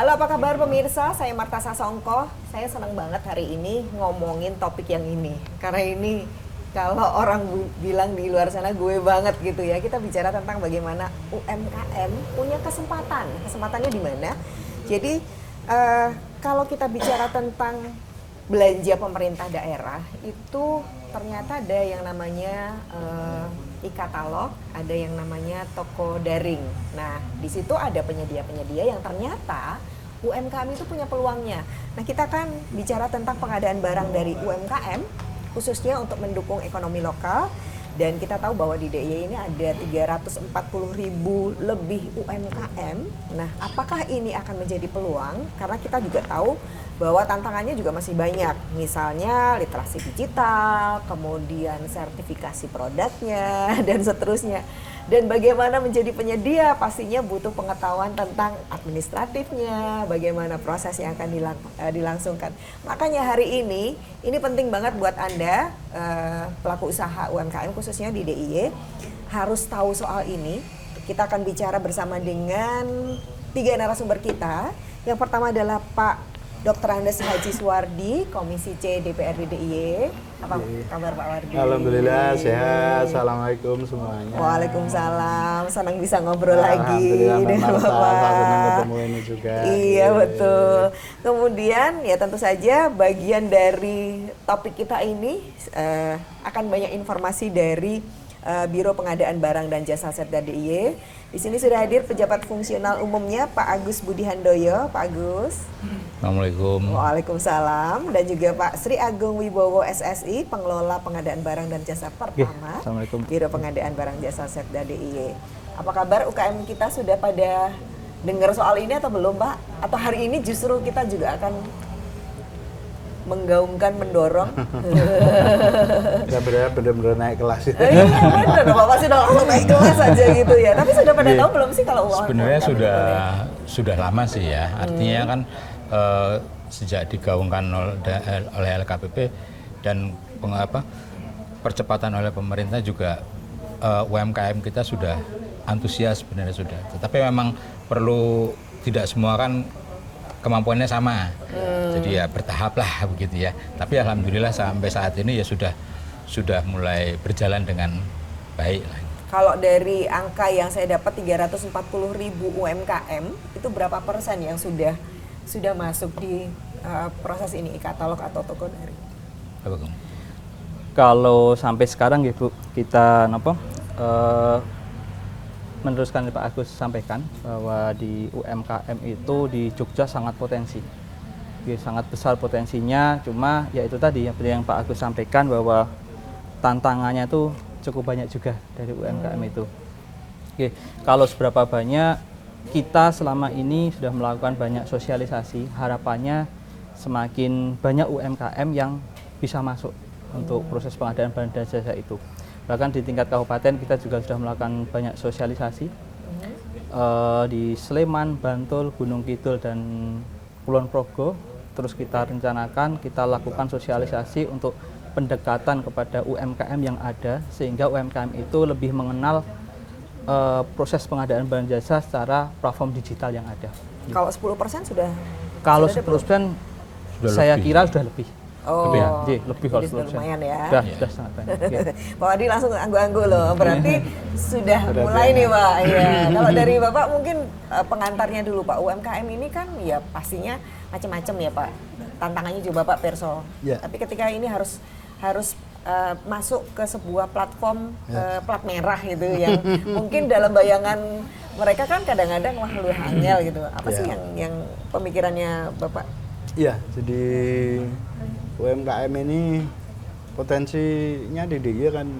Halo, apa kabar pemirsa? Saya Marta Sasongko. Saya senang banget hari ini ngomongin topik yang ini. Karena ini kalau orang bilang di luar sana gue banget gitu ya. Kita bicara tentang bagaimana UMKM punya kesempatan. Kesempatannya di mana? Jadi kalau kita bicara tentang belanja pemerintah daerah itu ternyata ada yang namanya e-katalog, ada yang namanya toko daring. Nah, di situ ada penyedia-penyedia yang ternyata UMKM itu punya peluangnya. Nah, kita kan bicara tentang pengadaan barang dari UMKM khususnya untuk mendukung ekonomi lokal. Dan kita tahu bahwa di DIY ini ada 340.000 lebih UMKM. Nah, apakah ini akan menjadi peluang? Karena kita juga tahu bahwa tantangannya juga masih banyak. Misalnya literasi digital, kemudian sertifikasi produknya, dan seterusnya. Dan bagaimana menjadi penyedia pastinya butuh pengetahuan tentang administratifnya, bagaimana proses yang akan dilangsungkan. Makanya hari ini penting banget buat Anda, pelaku usaha UMKM khususnya di DIY, harus tahu soal ini. Kita akan bicara bersama dengan 3 narasumber kita. Yang pertama adalah Pak Dr. Andes Haji Suwardi, Komisi C DPRD DIY. Apa kabar Pak Wardi? Alhamdulillah sehat. Assalamualaikum semuanya. Waalaikumsalam. Senang bisa ngobrol lagi dengan Bapak. Senang ketemu ini juga. Iya betul. Kemudian ya tentu saja bagian dari topik kita ini akan banyak informasi dari Biro Pengadaan Barang dan Jasa Setda DIY. Di sini sudah hadir pejabat fungsional umumnya Pak Agus Budi Handoyo. Pak Agus. Assalamualaikum. Waalaikumsalam. Dan juga Pak Sri Agung Wibowo SSI, pengelola pengadaan barang dan jasa pertama Biro Pengadaan Barang Jasa Setda DIY. Apa kabar UKM kita, sudah pada dengar soal ini atau belum Pak? Atau hari ini justru kita juga akan menggaungkan, mendorong? Ya benar-benar naik kelas. Iya benar, Bapak sih udah langsung naik kelas aja gitu ya. Tapi sudah pada tahu belum sih kalau uang? Sebenarnya sudah lama sih ya. Artinya kan sejak digaungkan oleh LKPP dan percepatan oleh pemerintah juga, UMKM kita sudah antusias sebenarnya sudah. Tetapi memang perlu, tidak semua kan kemampuannya sama, jadi ya bertahap lah begitu ya. Tapi alhamdulillah sampai saat ini ya sudah mulai berjalan dengan baik lah. Kalau dari angka yang saya dapat 340.000 UMKM, itu berapa persen yang sudah masuk di proses ini, e-katalog atau toko daring? Kalau sampai sekarang ya Bu, kita meneruskan Pak Agus sampaikan bahwa di UMKM itu di Jogja sangat potensi, sangat besar potensinya. Cuma ya itu tadi yang Pak Agus sampaikan bahwa tantangannya itu cukup banyak juga dari UMKM itu. Kalau seberapa banyak kita selama ini sudah melakukan banyak sosialisasi, harapannya semakin banyak UMKM yang bisa masuk untuk proses pengadaan barang dan jasa itu. Bahkan di tingkat kabupaten kita juga sudah melakukan banyak sosialisasi di Sleman, Bantul, Gunung Kidul, dan Kulon Progo. Terus kita rencanakan, kita lakukan sosialisasi untuk pendekatan kepada UMKM yang ada, sehingga UMKM itu lebih mengenal proses pengadaan barang jasa secara platform digital yang ada. Kalau 10% sudah? Kalau 10% saya kira sudah lebih. Oh, lebih kalau lumayan ya. Sudah sangat banyak. Pak Wadi langsung anggu-anggu loh. Berarti sudah mulai nih Pak. Ya. Kalau dari Bapak mungkin pengantarnya dulu Pak. UMKM ini kan ya pastinya macam-macam ya Pak. Tantangannya juga Bapak perso. Ya. Tapi ketika ini harus masuk ke sebuah platform plat merah gitu yang mungkin dalam bayangan mereka kan kadang-kadang wah lu angel gitu. Apa sih yang pemikirannya Bapak? Iya, jadi UMKM ini potensinya di DIY kan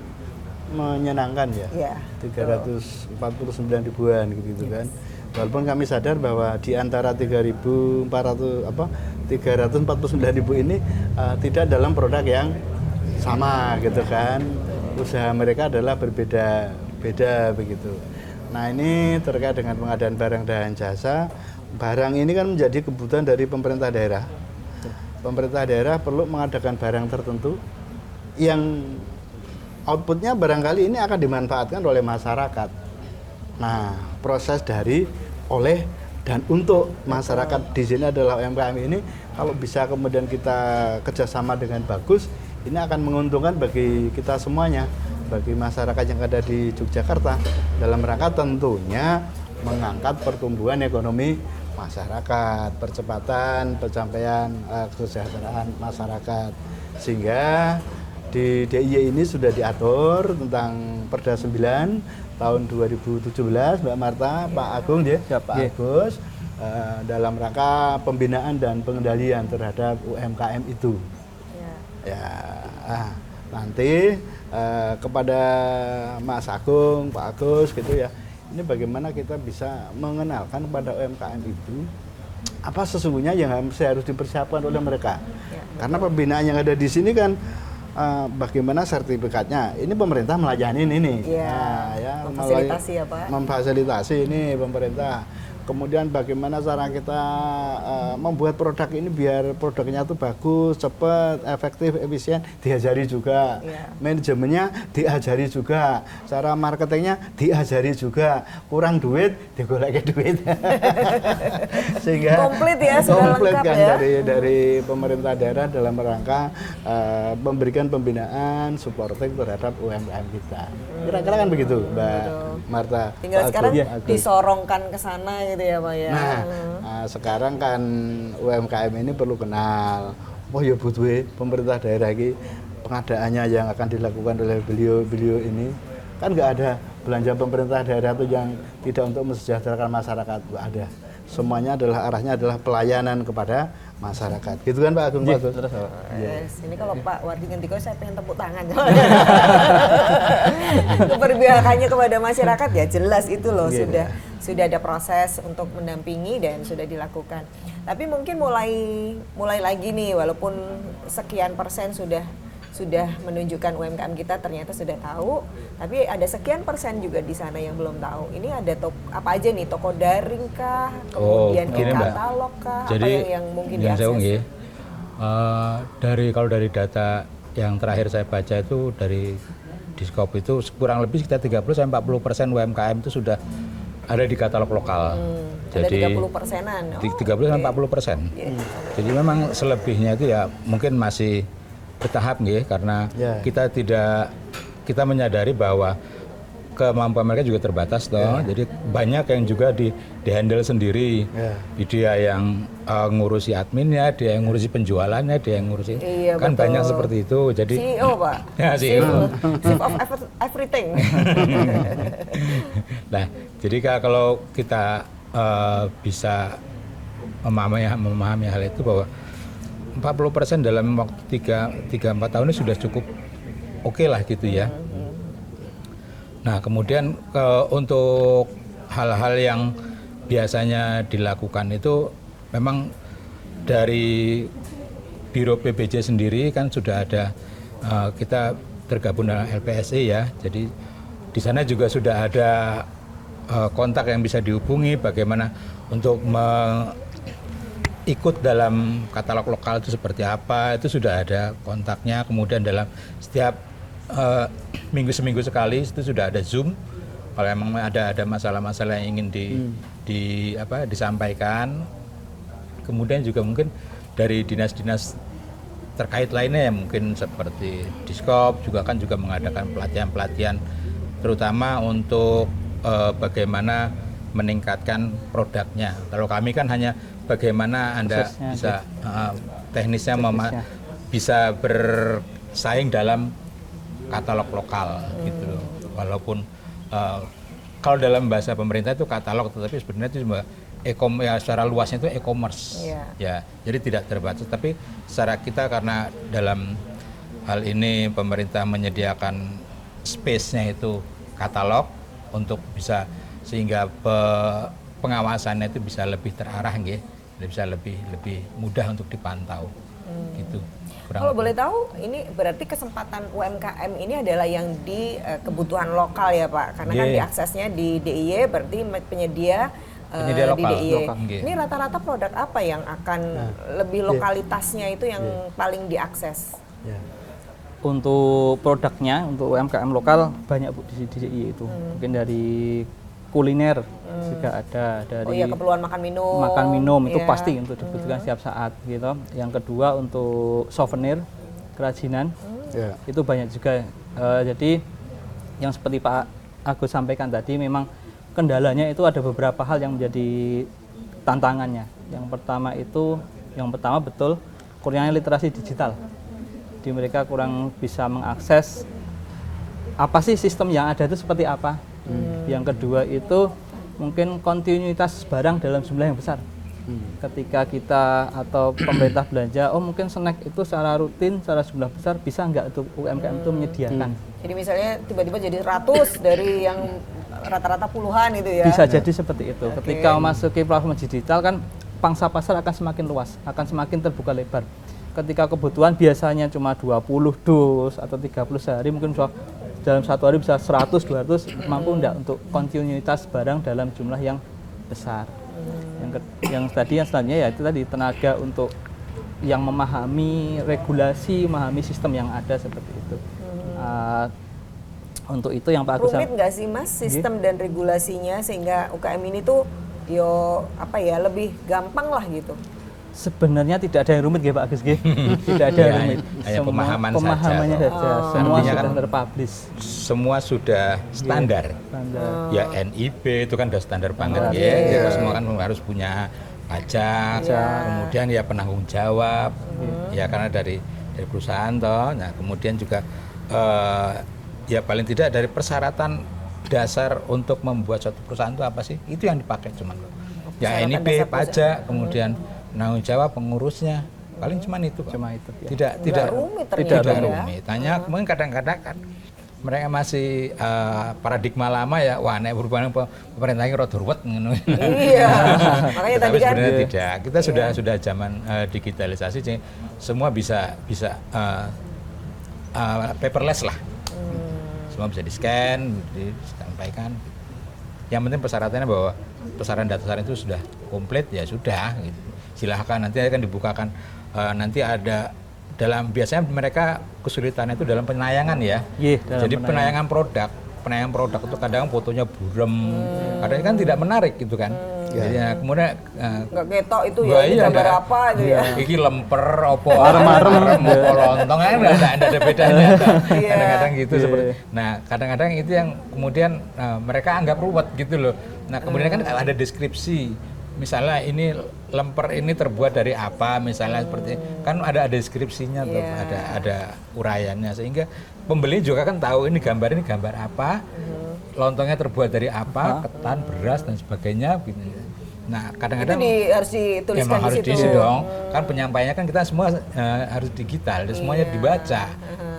menyenangkan ya. 349 ribuan gitu kan. Walaupun kami sadar bahwa di antara 349 ribu ini tidak dalam produk yang sama gitu kan. Usaha mereka adalah berbeda begitu. Nah, ini terkait dengan pengadaan barang dan jasa. Barang ini kan menjadi kebutuhan dari pemerintah daerah. Pemerintah daerah perlu mengadakan barang tertentu yang outputnya barangkali ini akan dimanfaatkan oleh masyarakat. Nah, proses oleh Dan untuk masyarakat di sini adalah UMKM ini, kalau bisa kemudian kita kerjasama dengan bagus, ini akan menguntungkan bagi kita semuanya, bagi masyarakat yang ada di Yogyakarta, dalam rangka tentunya mengangkat pertumbuhan ekonomi masyarakat, percepatan pencapaian kesejahteraan masyarakat. Sehingga di DIY ini sudah diatur tentang Perda 9 tahun 2017, Mbak Marta, Pak Agung ya, Pak Agus, dalam rangka pembinaan dan pengendalian terhadap UMKM itu. Ya, nanti kepada Mas Agung, Pak Agus gitu ya, ini bagaimana kita bisa mengenalkan kepada UMKM itu apa sesungguhnya yang harus dipersiapkan oleh mereka. Karena pembinaan yang ada di sini kan bagaimana sertifikatnya. Ini pemerintah melayani ini. Ya, memfasilitasi ya Pak. Memfasilitasi ini pemerintah. Kemudian bagaimana cara kita membuat produk ini biar produknya itu bagus, cepat, efektif, efisien, diajari juga. Manajemennya diajari juga. Cara marketingnya diajari juga. Kurang duit, digoleki duit. Sehingga komplit ya, sudah komplit lengkap kan ya. dari pemerintah daerah dalam rangka memberikan pembinaan, supporting terhadap UMKM kita. Kira-kira kan begitu, Mbak Marta. Tinggal Pak sekarang Agus. disorongkan ke sana gitu ya Pak ya. Nah, sekarang kan UMKM ini perlu kenal. Oh ya butuh pemerintah daerah ini pengadaannya yang akan dilakukan oleh beliau ini kan nggak ada belanja pemerintah daerah itu yang tidak untuk mesejahterakan masyarakat, nggak ada. Semuanya adalah arahnya adalah pelayanan kepada masyarakat. Gitu kan Pak Agung? Pak Agus? Yes. Ini kalau Pak Wardi Ngentiko saya pengen tepuk tangan. Keberpihakannya kepada masyarakat ya jelas itu loh, sudah ada proses untuk mendampingi dan sudah dilakukan. Tapi mungkin mulai lagi nih, walaupun sekian persen sudah menunjukkan UMKM kita ternyata sudah tahu, tapi ada sekian persen juga di sana yang belum tahu. Ini ada apa aja nih, toko daring kah, kemudian katalog kah, jadi, apa yang mungkin diakses? Kalau dari data yang terakhir saya baca itu dari Diskop itu kurang lebih sekitar 30-40% UMKM itu sudah ada di katalog lokal. Jadi ada 30%-an. 30-40%. Jadi memang selebihnya itu ya mungkin masih bertahap nggih, karena kita menyadari bahwa kemampuan mereka juga terbatas toh. Jadi banyak yang juga di handle sendiri. Dia yang ngurusi adminnya, dia yang ngurusi penjualannya, dia yang ngurusi kan betul. Banyak seperti itu. Jadi CEO Pak. Ya, CEO. Chief of everything. Nah, jadi kalau kita bisa memahami hal itu bahwa 40% dalam waktu 3-4 tahun ini sudah cukup oke lah gitu ya. Nah kemudian untuk hal-hal yang biasanya dilakukan itu memang dari Biro PBJ sendiri kan sudah ada, kita tergabung dalam LPSI ya, jadi di sana juga sudah ada kontak yang bisa dihubungi bagaimana untuk ikut dalam katalog lokal itu seperti apa, itu sudah ada kontaknya. Kemudian dalam setiap seminggu sekali itu sudah ada Zoom kalau memang ada masalah-masalah yang ingin disampaikan. Kemudian juga mungkin dari dinas-dinas terkait lainnya ya, mungkin seperti Diskop juga mengadakan pelatihan-pelatihan terutama untuk bagaimana meningkatkan produknya. Kalau kami kan hanya bagaimana Anda bisa teknisnya bisa bersaing dalam katalog lokal gitu loh. Walaupun kalau dalam bahasa pemerintah itu katalog, tetapi sebenarnya itu cuma secara luasnya itu e-commerce. Ya, jadi tidak terbatas. Tapi secara kita karena dalam hal ini pemerintah menyediakan space-nya itu katalog untuk bisa sehingga pengawasannya itu bisa lebih terarah nggih. Bisa lebih mudah untuk dipantau gitu. Kalau boleh tahu, ini berarti kesempatan UMKM ini adalah yang di kebutuhan lokal ya Pak, karena kan diaksesnya di DIY berarti penyedia lokal, di DIY. Lokal. Ini rata-rata produk apa yang akan lebih lokalitasnya itu yang paling diakses? Untuk produknya, untuk UMKM lokal banyak Bu di DIY itu. Mungkin dari kuliner juga ada, Oh dari iya, keperluan makan minum. itu Iya. pasti untuk dibutuhkan setiap saat gitu. Yang kedua untuk souvenir, kerajinan, Ya. itu banyak juga. Jadi yang seperti Pak Agus sampaikan tadi, memang kendalanya itu ada beberapa hal yang menjadi tantangannya. Yang pertama betul kurangnya literasi digital. Jadi mereka kurang bisa mengakses apa sih sistem yang ada itu seperti apa. Yang kedua itu mungkin kontinuitas barang dalam jumlah yang besar. Ketika kita atau pemerintah belanja, mungkin snack itu secara rutin, secara jumlah besar, bisa nggak untuk UMKM itu menyediakan? Jadi misalnya tiba-tiba jadi 100 dari yang rata-rata puluhan itu ya. Bisa jadi seperti itu. Ketika memasuki platform digital kan pangsa pasar akan semakin luas, akan semakin terbuka lebar. Ketika kebutuhan biasanya cuma 20 dus atau 30 sehari, mungkin dalam satu hari bisa 100, 200, mampu enggak untuk kontinuitas barang dalam jumlah yang besar. Yang selanjutnya ya itu tadi, tenaga untuk yang memahami regulasi, memahami sistem yang ada seperti itu. Untuk itu yang Pak Agus Rumit nggak sih Mas sistem dan regulasinya sehingga UKM ini tuh lebih gampang lah gitu? sebenarnya tidak ada yang rumit ya Pak Agus. Tidak ada yang rumit. Hanya Pemahamannya saja. saja. Semua Artinya sudah kan terpublish. Semua sudah standar. Standar. Ya NIB itu kan udah standar banget Oke. ya. Kita semua kan harus punya pajak, kemudian ya penanggung jawab, ya karena dari perusahaan toh. Nah kemudian juga ya paling tidak dari persyaratan dasar untuk membuat suatu perusahaan itu apa sih? Itu yang dipakai cuman. Ya Persyaratan NIB, dasar pajak, kemudian penanggung jawab, pengurusnya, paling cuman itu Pak. Cuma itu. Ya. Tidak rumit tidak ternyata ya. rumit. Hanya mungkin kadang-kadang kan mereka masih paradigma lama ya, wah nek berhubungan pemerintah ini rada ruwet ngono. Iya. Makanya tadi Tapi kan sebenarnya tidak. Kita sudah zaman digitalisasi, jadi semua bisa paperless lah. Semua bisa di-scan, disampaikan. Yang penting persyaratannya bahwa persyaratan dasar itu sudah komplit ya sudah. Gitu. Silahkan nanti akan dibukakan. Nanti ada biasanya mereka kesulitannya itu dalam penayangan ya. Dalam Jadi penayangan produk itu kadang fotonya buram, kadang kan tidak menarik gitu kan. Jadi kemudian nggak ketok itu ya, ini gambar apa itu ya. iki lemper opo arem-arem opo lontong kan enggak ada bedanya. Kadang-kadang gitu seperti. Nah, kadang-kadang itu yang kemudian mereka anggap ruwet gitu loh. Nah, kemudian kan ada deskripsi. Misalnya ini lemper ini terbuat dari apa, misalnya seperti kan ada deskripsinya tuh, ada uraiannya sehingga pembeli juga kan tahu ini gambar apa, lontongnya terbuat dari apa, ketan, beras dan sebagainya gitu. Nah, kadang-kadang Harus dituliskan emang di harus situ. diisi dong. Kan penyampaiannya kan kita semua harus digital, semuanya dibaca.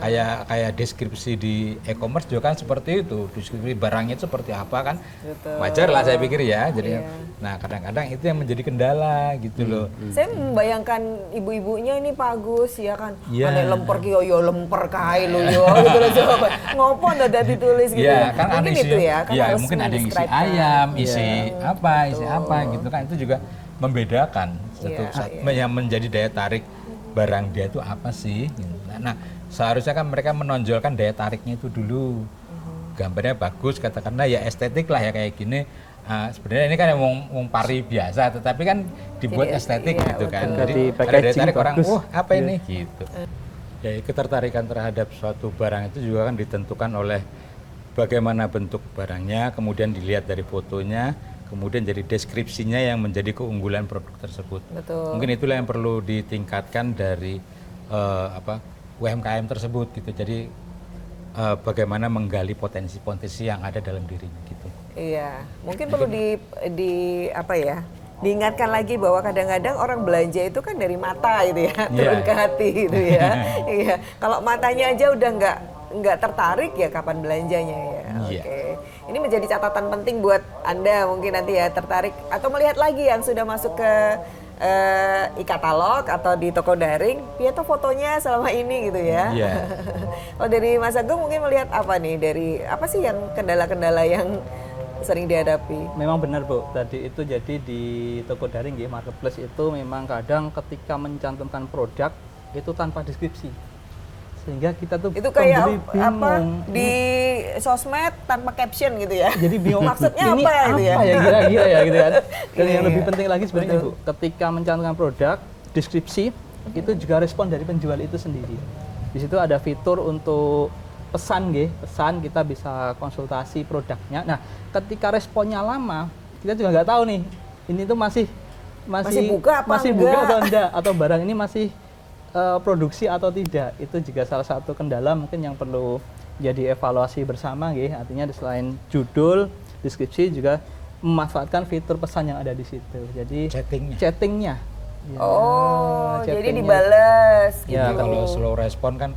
Kayak deskripsi di e-commerce juga kan seperti itu. Deskripsi barangnya itu seperti apa kan. Wajar lah saya pikir ya. Jadi nah, kadang-kadang itu yang menjadi kendala gitu loh. Saya membayangkan ibu-ibunya ini Pak Agus ya kan. Iya. Ane lemper ki yo lemper kae lho yo gitu loh coba. Ngopo ndak ditulis gitu. Iya, kan ada mungkin isi, itu ya, kan ya, harus mungkin ada yang isi mendescribe-kan. ayam, isi apa gitu kan, itu juga membedakan yang menjadi daya tarik barang dia itu apa sih. Gitu. Nah, seharusnya kan mereka menonjolkan daya tariknya itu dulu. Gambarnya bagus, katakanlah ya estetik lah ya kayak gini. Sebenarnya ini kan yang pari biasa, tetapi kan dibuat Jadi, estetik iya, gitu kan. betul. Jadi Di ada daya packaging tarik orang, bagus. wah apa ini gitu. Ya ketertarikan terhadap suatu barang itu juga kan ditentukan oleh bagaimana bentuk barangnya, kemudian dilihat dari fotonya, kemudian jadi deskripsinya yang menjadi keunggulan produk tersebut. Betul. Mungkin itulah yang perlu ditingkatkan dari UMKM tersebut gitu. Jadi bagaimana menggali potensi-potensi yang ada dalam dirinya gitu. Iya, mungkin perlu diingatkan lagi bahwa kadang-kadang orang belanja itu kan dari mata gitu ya, turun ke hati gitu ya. Iya, kalau matanya aja udah nggak tertarik ya kapan belanjanya ya. Iya. Oke, ini menjadi catatan penting buat Anda mungkin nanti ya tertarik atau melihat lagi yang sudah masuk ke e-katalog atau di toko daring, piye fotonya selama ini gitu ya. Iya. Kalau dari Mas Agung mungkin melihat apa nih, dari apa sih yang kendala-kendala yang sering dihadapi? Memang benar Bu, tadi itu jadi di toko daring ya, marketplace itu memang kadang ketika mencantumkan produk itu tanpa deskripsi. sehingga kita tuh Itu kayak pembeli apa bingung. di sosmed tanpa caption gitu ya. Jadi bingung Maksudnya ini apa ya gitu ya? kira-kira ya gitu kan. Dan yang Iya, lebih iya. penting lagi sebenarnya Betul. Bu, ketika mencantumkan produk, deskripsi itu juga respon dari penjual itu sendiri. Di situ ada fitur untuk pesan pesan kita bisa konsultasi produknya. Nah, ketika responnya lama, kita juga nggak tahu nih, ini tuh masih buka apa masih buka enggak? atau enggak, atau barang ini masih produksi atau tidak. Itu juga salah satu kendala mungkin yang perlu jadi evaluasi bersama artinya selain judul, deskripsi juga memanfaatkan fitur pesan yang ada di situ. Jadi chattingnya. Ya, Oh, jadi chattingnya. dibales gitu. Ya, Jadi kalau slow respon kan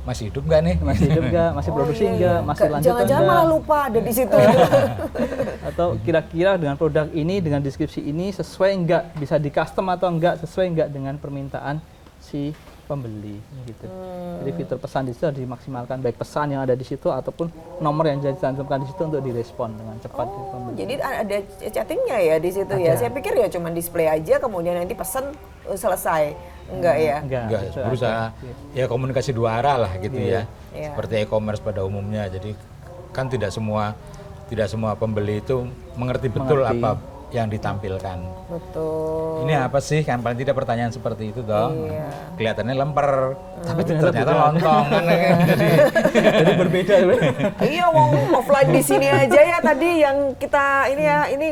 masih hidup nggak nih? Masih hidup nggak, masih produksi iya, nggak, iya. masih lanjut atau Jangan-jangan enggak. malah lupa ada di situ. Atau kira-kira dengan produk ini, dengan deskripsi ini sesuai enggak, bisa di custom atau enggak, sesuai enggak dengan permintaan si pembeli gitu. Jadi fitur pesan di situ harus dimaksimalkan, baik pesan yang ada di situ ataupun nomor yang dicantumkan di situ untuk direspon dengan cepat di pembeli. Jadi ada chattingnya ya di situ ya. Saya pikir ya cuma display aja kemudian nanti pesan selesai. Enggak ya? Enggak, itu berusaha ada. ya komunikasi dua arah lah gitu ya. Iya. Seperti e-commerce pada umumnya. Jadi kan tidak semua pembeli itu mengerti betul Mengerti. apa yang ditampilkan. Betul. Ini apa sih? Kan paling tidak pertanyaan seperti itu toh. Iya. Kelihatannya lemper, tapi ternyata bukan. lontong kan. Jadi berbeda sebenarnya. Iya, wong offline di sini aja ya tadi yang kita ini ya, ini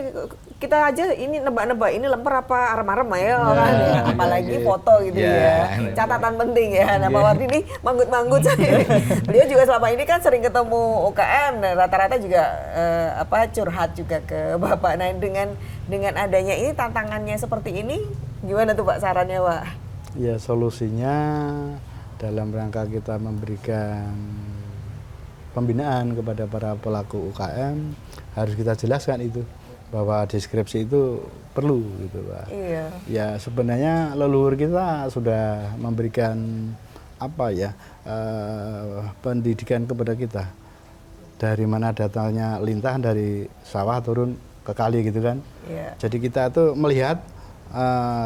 kita aja ini nebak-nebak ini lemper apa arem-arem ya kan ya. Apalagi foto gitu Ya. ya. Catatan penting ya. Nah, Pak Wardi ini manggut-manggut saya. Beliau juga selama ini kan sering ketemu UKM dan rata-rata juga curhat juga ke Bapak. Nah, dengan adanya ini tantangannya seperti ini gimana tuh Pak sarannya, Pak? Ya, solusinya dalam rangka kita memberikan pembinaan kepada para pelaku UKM harus kita jelaskan itu bahwa deskripsi itu perlu gitu Pak. Iya. Ya sebenarnya leluhur kita sudah memberikan pendidikan kepada kita. Dari mana datangnya lintah dari sawah turun ke kali gitu kan. Iya. Jadi kita tuh melihat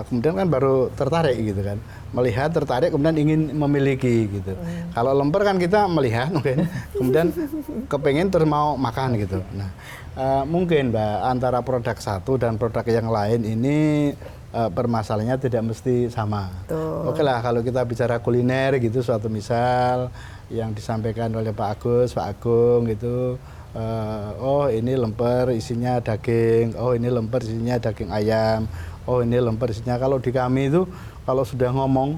kemudian kan baru tertarik gitu kan. Melihat, tertarik, kemudian ingin memiliki gitu. Kalau lemper kan kita melihat mungkin, kemudian kepengen terus mau makan gitu. Nah, mungkin Mbak antara produk satu dan produk yang lain ini permasalahannya tidak mesti sama. Betul. Oke lah kalau kita bicara kuliner gitu, suatu misal yang disampaikan oleh Pak Agung gitu. Oh ini lemper isinya daging, oh ini lemper isinya daging ayam, oh ini lemper isinya. Kalau di kami itu kalau sudah ngomong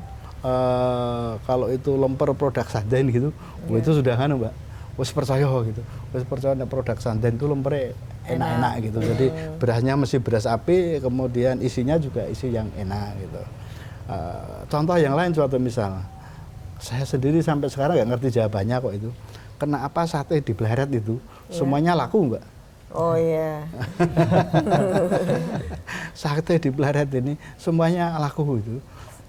kalau itu lemper produk Sanden gitu, itu sudah kan Mbak, wis percaya gitu, wis percaya produk Sanden itu lempernya enak-enak gitu. Jadi berasnya mesti beras api, kemudian isinya juga isi yang enak gitu. Contoh yang lain suatu misal, saya sendiri sampai sekarang nggak ngerti jawabannya kok itu. Kenapa sate di Bleret itu semuanya laku Mbak? Oh iya. Sate di Bleret ini semuanya laku itu.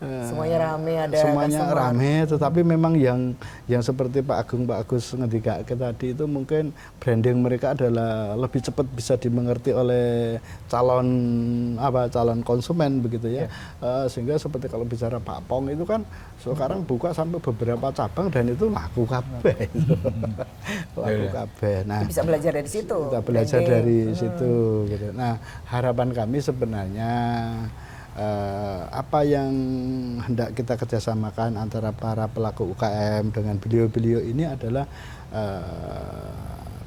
Semuanya rame ada semuanya customer. rame, tetapi memang yang seperti Pak Agus ngendika tadi itu mungkin branding mereka adalah lebih cepat bisa dimengerti oleh calon konsumen begitu ya. Sehingga seperti kalau bicara Pak Pong itu kan sekarang buka sampai beberapa cabang dan itu laku kabeh. Laku kabeh. Nah, Bisa belajar dari situ. kita belajar dari situ gitu. Nah, harapan kami sebenarnya apa yang hendak kita kerjasamakan antara para pelaku UKM dengan beliau-beliau ini adalah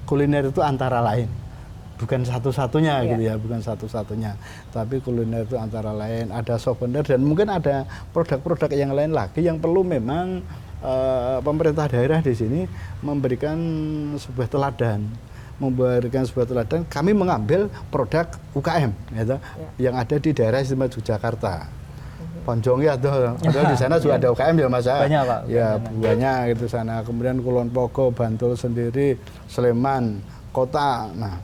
kuliner itu antara lain, bukan satu-satunya gitu ya, bukan satu-satunya, tapi kuliner itu antara lain, ada souvenir dan mungkin ada produk-produk yang lain lagi yang perlu memang pemerintah daerah di sini memberikan sebuah teladan. Kami mengambil produk UKM gitu, yang ada di daerah istimewa Yogyakarta. Ponjong ya, padahal di sana juga ada UKM ya Mas. Banyak Pak. Ya banyak gitu sana. Kemudian Kulon Progo, Bantul sendiri, Sleman, kota. Nah,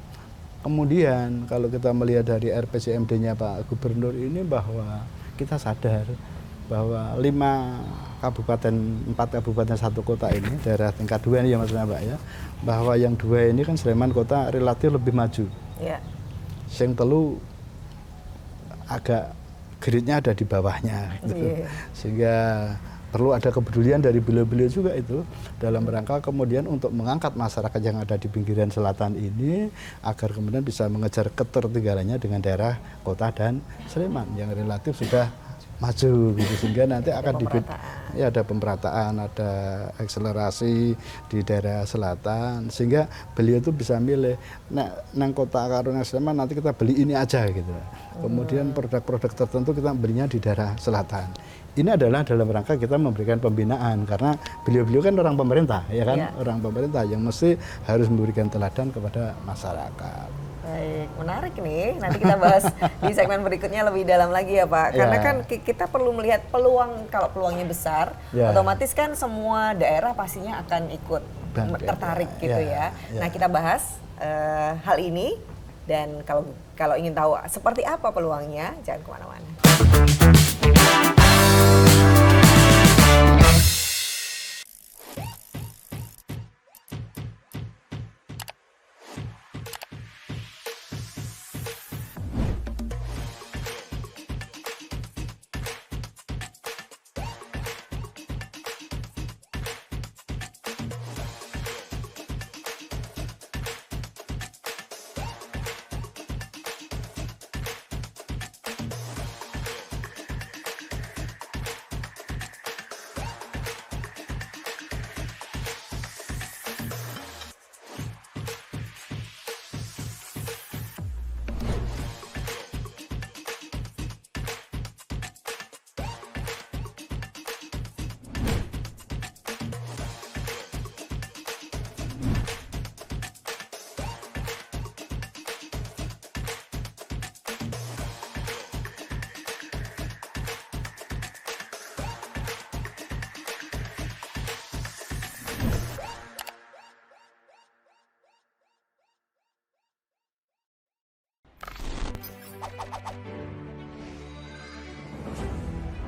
kemudian kalau kita melihat dari RPJMD-nya Pak Gubernur ini bahwa kita sadar bahwa 4 kabupaten 1 kota ini daerah tingkat 2 ini ya maksudnya Mbak ya, bahwa yang 2 ini kan Sleman kota relatif lebih maju. Iya. Sing telu agak gridnya ada di bawahnya gitu. Iya. Sehingga perlu ada kepedulian dari beliau-beliau juga itu dalam rangka kemudian untuk mengangkat masyarakat yang ada di pinggiran selatan ini agar kemudian bisa mengejar ketertinggalannya dengan daerah kota dan Sleman yang relatif sudah maju gitu, sehingga nanti akan ada pemerataan, ada akselerasi di daerah selatan, sehingga beliau itu bisa milih nang kota karo nang Sleman nanti kita beli ini aja gitu. Kemudian produk-produk tertentu kita belinya di daerah selatan. Ini adalah dalam rangka kita memberikan pembinaan karena beliau-beliau kan orang pemerintah ya kan, orang pemerintah yang mesti harus memberikan teladan kepada masyarakat. Baik, menarik nih. Nanti kita bahas di segmen berikutnya lebih dalam lagi ya Pak. Karena kan kita perlu melihat peluang, kalau peluangnya besar, otomatis kan semua daerah pastinya akan ikut tertarik gitu ya. Nah kita bahas hal ini dan kalau ingin tahu seperti apa peluangnya, jangan kemana-mana.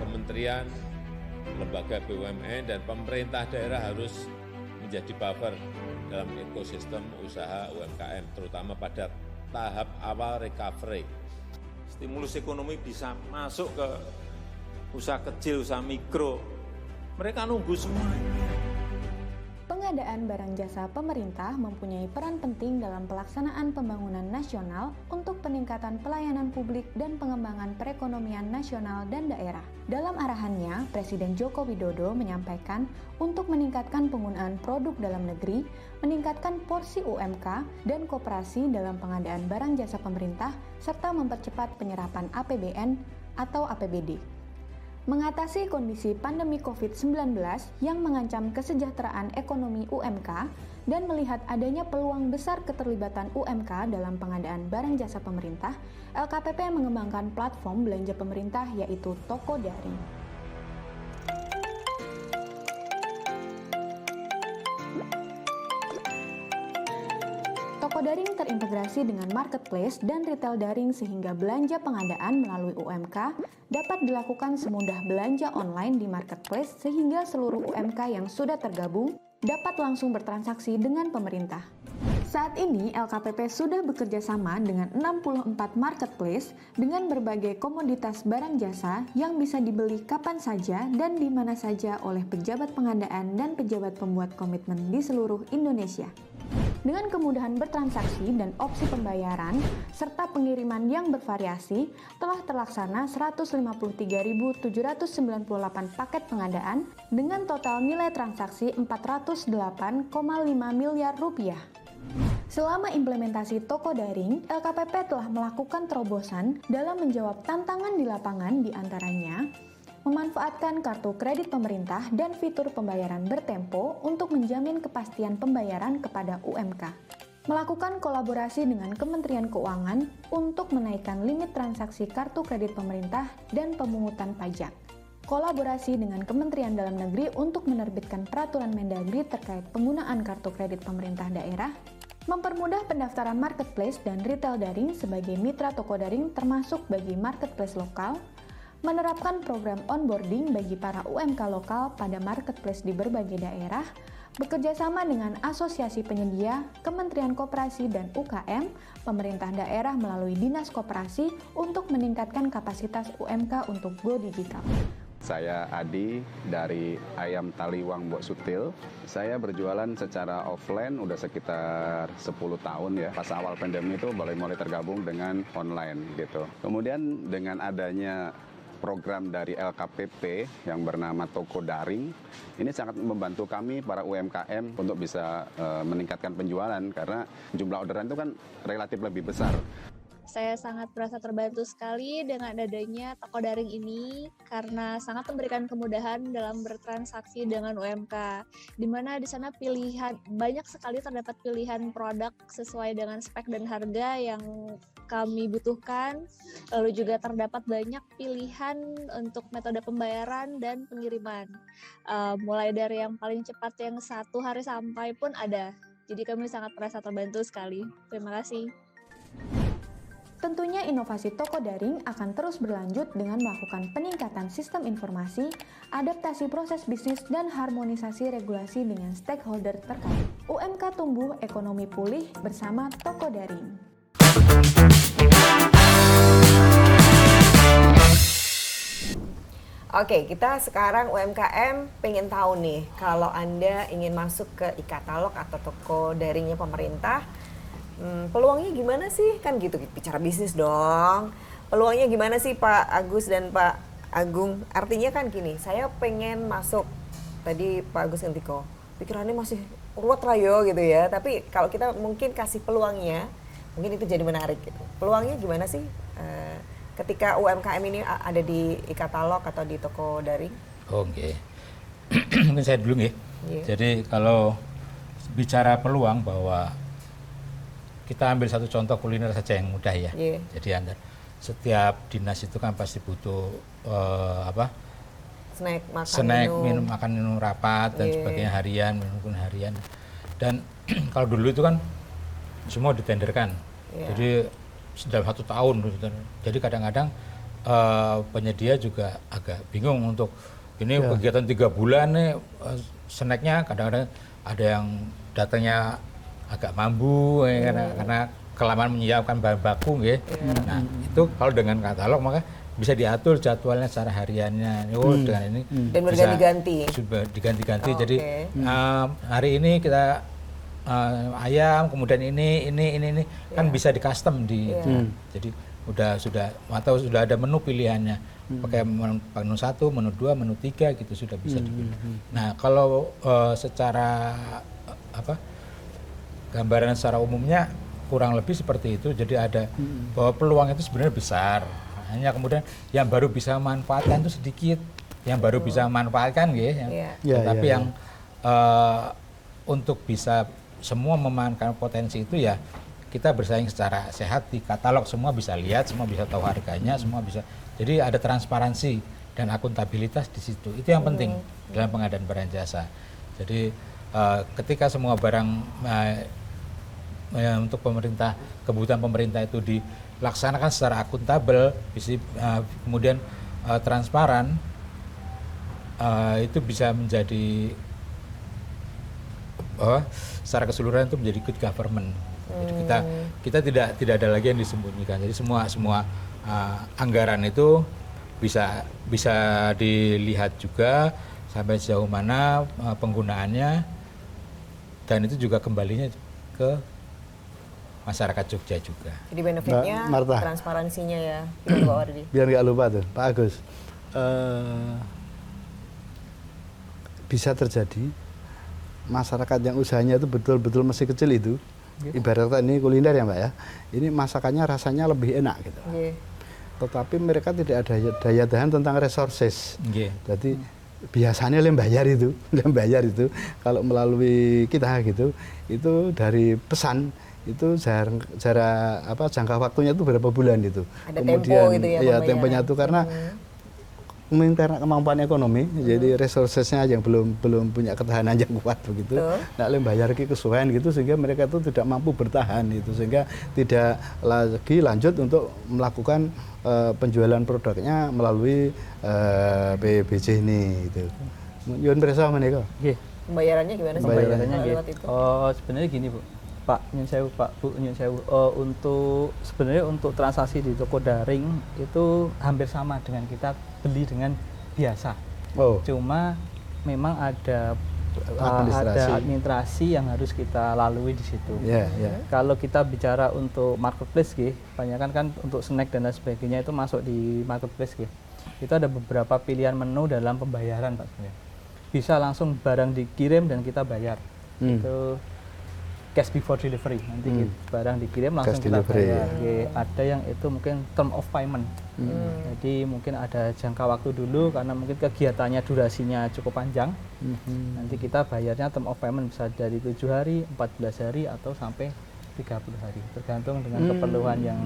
Kementerian, lembaga BUMN, dan pemerintah daerah harus menjadi buffer dalam ekosistem usaha UMKM, terutama pada tahap awal recovery. Stimulus ekonomi bisa masuk ke usaha kecil, usaha mikro. Mereka nunggu semuanya. Pengadaan barang jasa pemerintah mempunyai peran penting dalam pelaksanaan pembangunan nasional untuk peningkatan pelayanan publik dan pengembangan perekonomian nasional dan daerah. Dalam arahannya, Presiden Joko Widodo menyampaikan untuk meningkatkan penggunaan produk dalam negeri, meningkatkan porsi UMK dan koperasi dalam pengadaan barang jasa pemerintah, serta mempercepat penyerapan APBN atau APBD. Mengatasi kondisi pandemi COVID-19 yang mengancam kesejahteraan ekonomi UMK dan melihat adanya peluang besar keterlibatan UMK dalam pengadaan barang jasa pemerintah, LKPP mengembangkan platform belanja pemerintah yaitu Toko Daring. Toko daring terintegrasi dengan marketplace dan retail daring sehingga belanja pengadaan melalui UMK dapat dilakukan semudah belanja online di marketplace sehingga seluruh UMK yang sudah tergabung dapat langsung bertransaksi dengan pemerintah. Saat ini LKPP sudah bekerja sama dengan 64 marketplace dengan berbagai komoditas barang jasa yang bisa dibeli kapan saja dan di mana saja oleh pejabat pengadaan dan pejabat pembuat komitmen di seluruh Indonesia. Dengan kemudahan bertransaksi dan opsi pembayaran, serta pengiriman yang bervariasi, telah terlaksana 153.798 paket pengadaan dengan total nilai transaksi 408,5 miliar rupiah. Selama implementasi toko daring, LKPP telah melakukan terobosan dalam menjawab tantangan di lapangan diantaranya memanfaatkan kartu kredit pemerintah dan fitur pembayaran bertempo untuk menjamin kepastian pembayaran kepada UMK. Melakukan kolaborasi dengan Kementerian Keuangan untuk menaikkan limit transaksi kartu kredit pemerintah dan pemungutan pajak. Kolaborasi dengan Kementerian Dalam Negeri untuk menerbitkan peraturan Mendagri terkait penggunaan kartu kredit pemerintah daerah. Mempermudah pendaftaran marketplace dan retail daring sebagai mitra toko daring termasuk bagi marketplace lokal. Menerapkan program onboarding bagi para UMK lokal pada marketplace di berbagai daerah, bekerjasama dengan asosiasi penyedia, Kementerian Koperasi dan UKM, pemerintah daerah melalui Dinas Koperasi untuk meningkatkan kapasitas UMK untuk go digital. Saya Adi dari Ayam Taliwang Mbok Sutil. Saya berjualan secara offline udah sekitar 10 tahun ya. Pas awal pandemi itu mulai tergabung dengan online gitu. Kemudian dengan adanya program dari LKPP yang bernama Toko Daring, ini sangat membantu kami para UMKM untuk bisa meningkatkan penjualan karena jumlah orderan itu kan relatif lebih besar. Saya sangat merasa terbantu sekali dengan adanya toko daring ini karena sangat memberikan kemudahan dalam bertransaksi dengan UMK. Di mana di sana banyak sekali terdapat pilihan produk sesuai dengan spek dan harga yang kami butuhkan. Lalu juga terdapat banyak pilihan untuk metode pembayaran dan pengiriman. Mulai dari yang paling cepat yang 1 hari sampai pun ada. Jadi kami sangat merasa terbantu sekali. Terima kasih. Tentunya inovasi toko daring akan terus berlanjut dengan melakukan peningkatan sistem informasi, adaptasi proses bisnis, dan harmonisasi regulasi dengan stakeholder terkait. UMK tumbuh, ekonomi pulih bersama toko daring. Oke, kita sekarang UMKM pengen tahu nih, kalau Anda ingin masuk ke e-katalog atau toko daringnya pemerintah, peluangnya gimana sih? Kan gitu, bicara bisnis dong. Peluangnya gimana sih Pak Agus dan Pak Agung? Artinya kan gini, saya pengen masuk, tadi Pak Agus Ngentiko, pikirannya masih ruwet lah yo gitu ya. Tapi kalau kita mungkin kasih peluangnya, mungkin itu jadi menarik gitu. Peluangnya gimana sih ketika UMKM ini ada di e-katalog atau di toko daring? Oke. Mungkin saya dulu nih. Yeah. Jadi kalau bicara peluang bahwa kita ambil satu contoh kuliner saja yang mudah ya. Yeah. Jadi setiap dinas itu kan pasti butuh Snack, makan minum rapat dan Yeah. sebagainya harian, minum harian. Dan kalau dulu itu kan semua ditenderkan. Yeah. Jadi dalam 1 tahun. Jadi kadang-kadang penyedia juga agak bingung untuk ini kegiatan 3 bulan nih snacknya kadang-kadang ada yang datangnya agak mambu karena kelamaan menyiapkan bahan baku ya. Nah, itu kalau dengan katalog maka bisa diatur jadwalnya secara hariannya. Dengan ini dan berganti-ganti. Diganti-ganti. Jadi hari ini kita ayam, kemudian ini kan bisa di custom jadi sudah ada menu pilihannya. Pakai menu 1, menu 2, menu 3 gitu sudah bisa dipilih. Nah, kalau secara gambaran secara umumnya kurang lebih seperti itu. Jadi ada bahwa peluang itu sebenarnya besar. Hanya kemudian yang baru bisa memanfaatkan itu sedikit. Yang baru bisa memanfaatkan tapi yang untuk bisa semua memanfaatkan potensi itu ya kita bersaing secara sehat di katalog, semua bisa lihat, semua bisa tahu harganya, semua bisa. Jadi ada transparansi dan akuntabilitas di situ. Itu yang penting dalam pengadaan barang jasa. Jadi ketika semua barang untuk pemerintah, kebutuhan pemerintah itu dilaksanakan secara akuntabel, kemudian transparan, itu bisa menjadi secara keseluruhan itu menjadi good government. Jadi kita tidak ada lagi yang disembunyikan. Jadi semua anggaran itu bisa dilihat juga sampai sejauh mana penggunaannya, dan itu juga kembalinya ke masyarakat Jogja juga. Jadi benefitnya transparansinya ya. Biar nggak lupa tuh Pak Agus, bisa terjadi masyarakat yang usahanya itu betul-betul masih kecil itu, ibaratnya ini kuliner ya Mbak ya, ini masakannya rasanya lebih enak gitu. Tetapi mereka tidak ada daya tahan tentang resources. Jadi biasanya lem bayar itu kalau melalui kita gitu, itu dari pesan itu jangka waktunya itu berapa bulan itu. Ada kemudian tempo gitu ya, temponya itu karena mungkin karena kemampuan ekonomi, jadi resourcesnya yang belum punya ketahanan yang kuat begitu. Nah, lem bayar kesuwen gitu sehingga mereka itu tidak mampu bertahan itu, sehingga tidak lagi lanjut untuk melakukan penjualan produknya melalui PBJ ini itu. Yun berasa menika. Pembayarannya gimana sih? Pembayarannya sebenarnya gini Bu. Pak Nyun Sewu, Pak Bu Nyun Sewu, untuk transaksi di toko daring itu hampir sama dengan kita beli dengan biasa. Oh, Cuma memang ada administrasi. administrasi yang harus kita lalui di situ. Ya, ya. Kalau kita bicara untuk marketplace, kebanyakan kan untuk snack dan lain sebagainya itu masuk di marketplace, itu ada beberapa pilihan menu dalam pembayaran, Pak. Bisa langsung barang dikirim dan kita bayar. Itu cash before delivery. Nanti barang dikirim langsung Cash kita delivery, bayar. ya. Ada yang itu mungkin term of payment. Jadi mungkin ada jangka waktu dulu karena mungkin kegiatannya durasinya cukup panjang. Nanti kita bayarnya term of payment bisa dari 7 hari, 14 hari atau sampai 30 hari. Tergantung dengan keperluan yang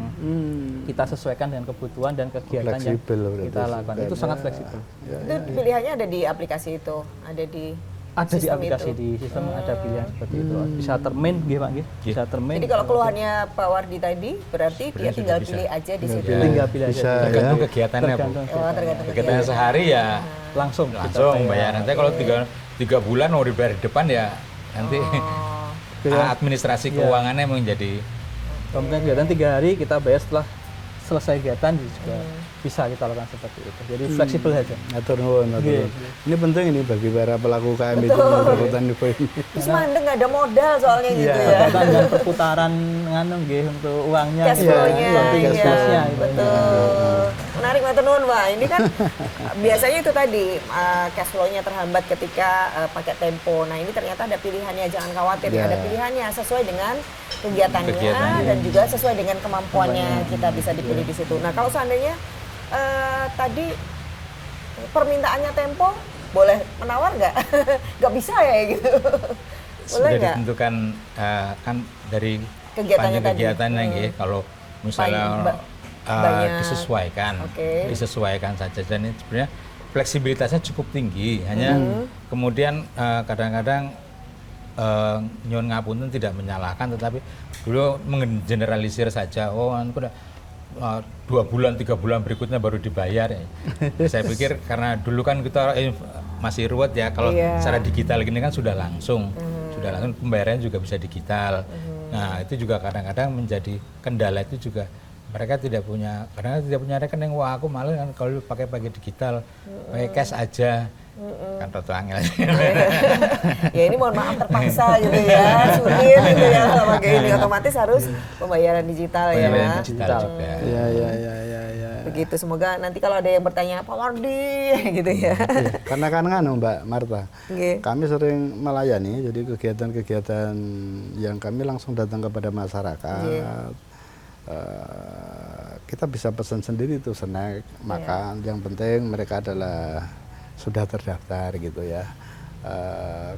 kita sesuaikan dengan kebutuhan dan kegiatan yang Fleksibel berarti kita lakukan. Itu sangat fleksibel. Itu pilihannya ada di aplikasi itu, ada di Ada di sistem aplikasi itu. di sistem ada pilihan seperti itu. Bisa termin, Pak. Bisa termin. Jadi kalau keluhannya Pak Wardi tadi, berarti dia Sebenarnya tinggal sudah pilih aja di situ. tinggal pilih Bisa, aja. Tergantung kegiatannya, Bu. Tergantung Tergantung Kegiatannya sehari ya langsung langsung bayar. Nanti kalau 3 bulan mau dibayar di depan ya nanti administrasi keuangannya menjadi Kemudian kegiatan 3 hari kita bayar setelah selesai kegiatan juga bisa kita lakukan seperti itu. Jadi fleksibel saja. Atur nuwun, atur nuwun. Ini penting ini bagi para pelaku UKM itu mendapatkan info ini. Terus mandek nggak ada modal soalnya gitu ya. Dan perputaran nganu untuk uangnya Cash gitu. flow-nya, Cash flow-nya, iya, gitu. betul. Menarik matur nuwun, Pak. Ini kan biasanya itu tadi cash flow-nya terhambat ketika pakai Tempo. Nah, ini ternyata ada pilihannya, jangan khawatir ya. Ada pilihannya sesuai dengan kegiatannya dan juga sesuai dengan kemampuannya kita bisa dipilih di situ. Nah, kalau seandainya tadi permintaannya Tempo boleh menawar nggak? Nggak bisa ya gitu. Boleh sudah nggak? ditentukan kan dari Kegiatannya panjang tadi. kegiatannya gitu. Kalau misalnya banyak. disesuaikan saja dan ini sebenarnya fleksibilitasnya cukup tinggi. Hanya kemudian kadang-kadang nyuwun ngapunten tidak menyalahkan, tetapi dulu menggeneralisir saja. Oh, aku udah 2 bulan, 3 bulan berikutnya baru dibayar. Saya pikir karena dulu kan kita masih ruwet ya, kalau secara digital gini kan sudah langsung pembayarannya juga bisa digital. Nah, itu juga kadang-kadang menjadi kendala itu juga. Mereka tidak punya rekening. Wah, aku malah kan kalau pakai digital, pakai cash aja. Kan toto angel. Ya ini mohon maaf terpaksa gitu ya, sulit gitu ya kalau pakai ini, otomatis harus pembayaran digital ya, Pembayaran Pak. digital juga. Ya. Begitu, semoga nanti kalau ada yang bertanya Pak Wardi gitu ya. Karena kan Mbak Marta, Nggih. kami sering melayani, jadi kegiatan-kegiatan yang kami langsung datang kepada masyarakat. Kita bisa pesan sendiri tuh snack, makan. Yang penting mereka adalah sudah terdaftar gitu ya.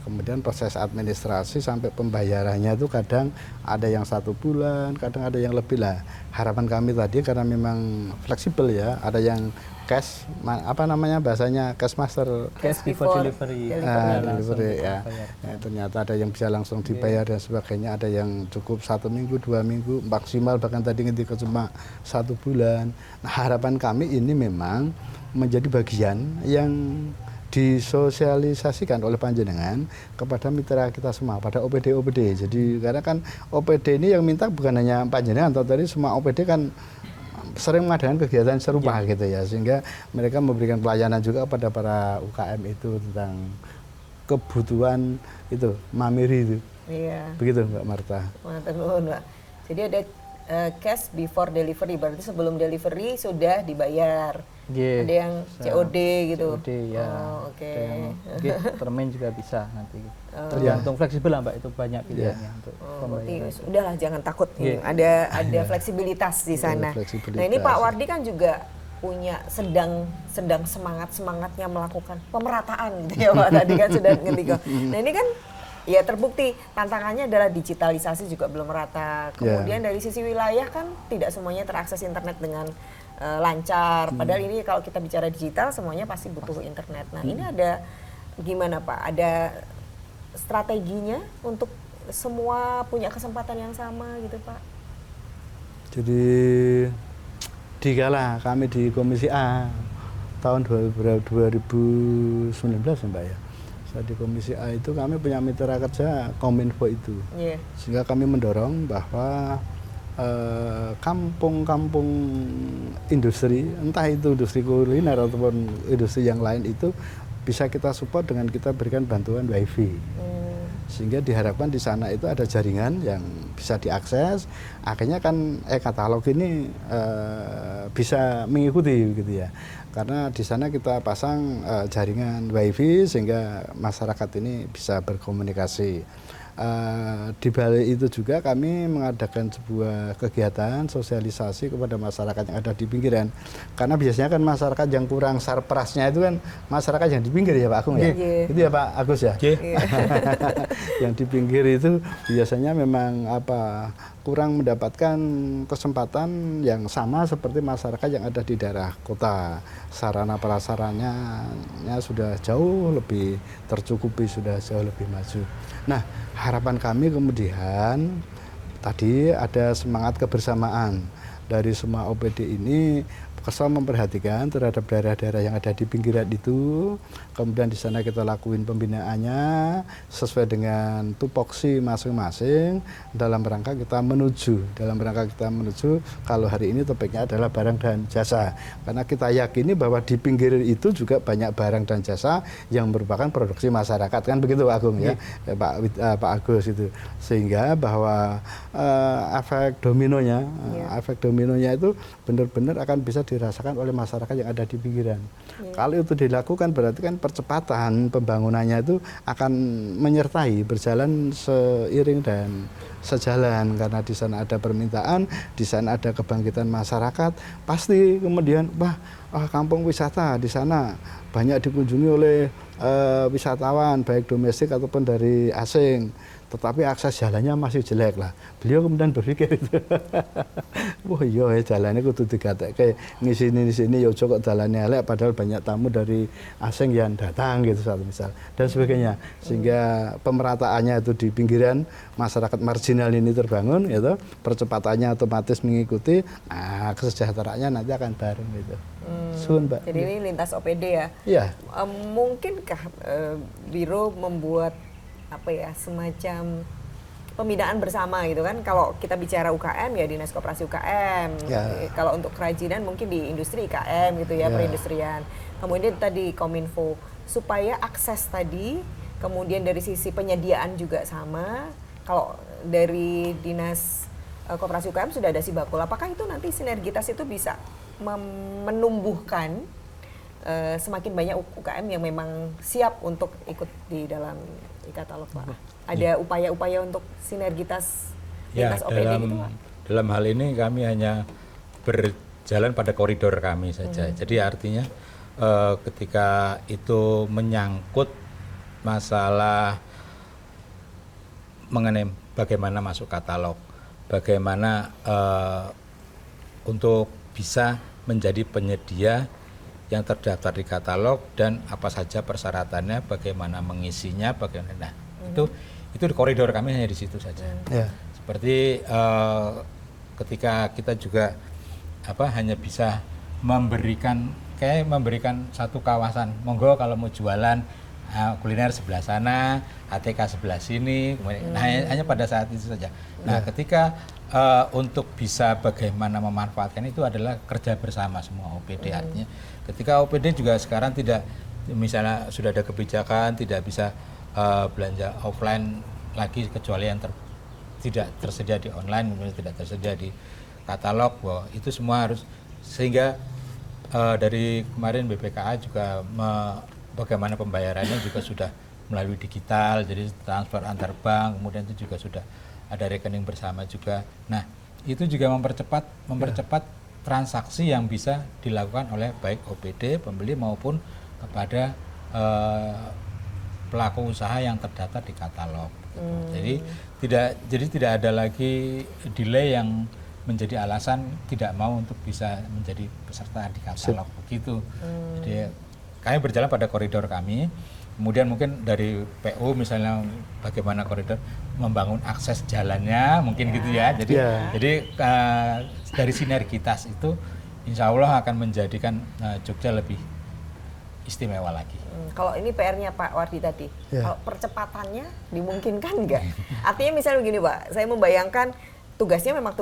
Kemudian proses administrasi sampai pembayarannya itu kadang ada yang 1 bulan, kadang ada yang lebih lah. Harapan kami tadi karena memang fleksibel ya, ada yang cash, bahasanya cash master, Cash before delivery. delivery ya. Ternyata ada yang bisa langsung dibayar dan sebagainya, ada yang cukup 1 minggu, 2 minggu, maksimal bahkan tadi ngetika cuma 1 bulan. Nah, harapan kami ini memang menjadi bagian yang disosialisasikan oleh panjenengan kepada mitra kita semua, pada OPD. Jadi karena kan OPD ini yang minta bukan hanya panjenengan, atau tadi semua OPD kan sering mengadakan kegiatan serupa gitu ya, sehingga mereka memberikan pelayanan juga kepada para UKM itu tentang kebutuhan itu, mamiri itu. Iya. Begitu Mbak Marta. Matur nuwun, Pak. Jadi ada cash before delivery, berarti sebelum delivery sudah dibayar. Ada yang COD gitu. COD ya. Oh, oke. Termin juga bisa nanti. Tergantung fleksibel lah, Mbak, itu banyak pilihannya untuk pembayaran. Berarti udahlah jangan takut, ada fleksibilitas di sana. Fleksibilitas. Nah, ini Pak Wardi kan juga punya sedang semangatnya melakukan pemerataan gitu ya Pak, tadi kan sudah ngerti. Nah, ini kan ya terbukti tantangannya adalah digitalisasi juga belum merata. Kemudian dari sisi wilayah kan tidak semuanya terakses internet dengan lancar. Padahal ini kalau kita bicara digital semuanya pasti butuh internet. Nah, ini ada gimana Pak? Ada strateginya untuk semua punya kesempatan yang sama gitu Pak? Jadi dikala kami di Komisi A tahun 2019 ya Mbak ya. Saat di Komisi A itu kami punya mitra kerja Kominfo itu. Sehingga kami mendorong bahwa kampung-kampung industri, entah itu industri kuliner ataupun industri yang lain itu bisa kita support dengan kita berikan bantuan WiFi. Sehingga diharapkan di sana itu ada jaringan yang bisa diakses, akhirnya kan e-katalog ini bisa mengikuti gitu ya. Karena di sana kita pasang jaringan WiFi sehingga masyarakat ini bisa berkomunikasi. Di balik itu juga kami mengadakan sebuah kegiatan sosialisasi kepada masyarakat yang ada di pinggiran. Karena biasanya kan masyarakat yang kurang sarprasnya itu kan masyarakat yang di pinggir ya Pak Agung ya. Itu ya Pak Agus ya. Yang di pinggir itu biasanya memang kurang mendapatkan kesempatan yang sama seperti masyarakat yang ada di daerah kota. Sarana prasarannya sudah jauh lebih tercukupi, sudah jauh lebih maju. Nah, harapan kami kemudian tadi ada semangat kebersamaan dari semua OPD ini, kesal memperhatikan terhadap daerah-daerah yang ada di pinggiran itu, kemudian di sana kita lakuin pembinaannya sesuai dengan tupoksi masing-masing dalam rangka kita menuju kalau hari ini topiknya adalah barang dan jasa, karena kita yakini bahwa di pinggir itu juga banyak barang dan jasa yang merupakan produksi masyarakat, kan begitu Pak Agung ya, Pak Agus itu, sehingga bahwa efek dominonya itu benar-benar akan bisa dirasakan oleh masyarakat yang ada di pinggiran. Kalau itu dilakukan berarti kan percepatan pembangunannya itu akan menyertai, berjalan seiring dan sejalan, karena di sana ada permintaan, di sana ada kebangkitan masyarakat, pasti kemudian kampung wisata di sana banyak dikunjungi oleh wisatawan baik domestik ataupun dari asing. Tetapi akses jalannya masih jelek lah. Beliau kemudian berpikir itu, wah iya jalannya kudu digatekke ngisi-sini ya kok jalannya elek padahal banyak tamu dari asing yang datang gitu satu misal dan sebagainya. Sehingga pemerataannya itu di pinggiran masyarakat marginal ini terbangun gitu, percepatannya otomatis mengikuti, kesejahteraannya nanti akan bareng gitu. Mbak. Jadi ini lintas OPD ya? Iya. Mungkinkah Biro membuat semacam pembinaan bersama gitu kan? Kalau kita bicara UKM ya Dinas Koperasi UKM, kalau untuk kerajinan mungkin di industri IKM gitu ya, perindustrian. Kemudian tadi Kominfo, supaya akses tadi, kemudian dari sisi penyediaan juga sama. Kalau dari Dinas Koperasi UKM sudah ada Sibakul, apakah itu nanti sinergitas itu bisa menumbuhkan semakin banyak UKM yang memang siap untuk ikut di dalam e-katalog Pak? Ada upaya-upaya untuk sinergitas lintas OPD gitu Pak? Dalam hal ini kami hanya berjalan pada koridor kami saja. Jadi artinya ketika itu menyangkut masalah mengenai bagaimana masuk katalog, bagaimana untuk bisa menjadi penyedia yang terdaftar di katalog dan apa saja persyaratannya, bagaimana mengisinya, bagaimana. Itu di koridor kami hanya di situ saja. Seperti ketika kita juga hanya bisa memberikan satu kawasan, monggo kalau mau jualan kuliner sebelah sana, ATK sebelah sini, hanya pada saat itu saja. Nah, ketika untuk bisa bagaimana memanfaatkan itu adalah kerja bersama semua OPD. Artinya ketika OPD juga sekarang tidak, misalnya sudah ada kebijakan tidak bisa belanja offline lagi kecuali yang tidak tersedia di online, tidak tersedia di katalog, bahwa itu semua harus, sehingga dari kemarin BPKA juga bagaimana pembayarannya juga sudah melalui digital, jadi transfer antar bank, kemudian itu juga sudah ada rekening bersama juga. Nah, itu juga mempercepat transaksi yang bisa dilakukan oleh baik OPD, pembeli maupun kepada pelaku usaha yang terdaftar di katalog. Jadi tidak ada lagi delay yang menjadi alasan tidak mau untuk bisa menjadi peserta di katalog begitu. Jadi kami berjalan pada koridor kami. Kemudian mungkin dari PU misalnya bagaimana koridor membangun akses jalannya mungkin gitu ya. Jadi dari sinergitas itu insya Allah akan menjadikan Jogja lebih istimewa lagi. Kalau ini PR-nya Pak Wardi tadi, kalau percepatannya dimungkinkan nggak? Artinya misalnya begini Pak, saya membayangkan tugasnya memang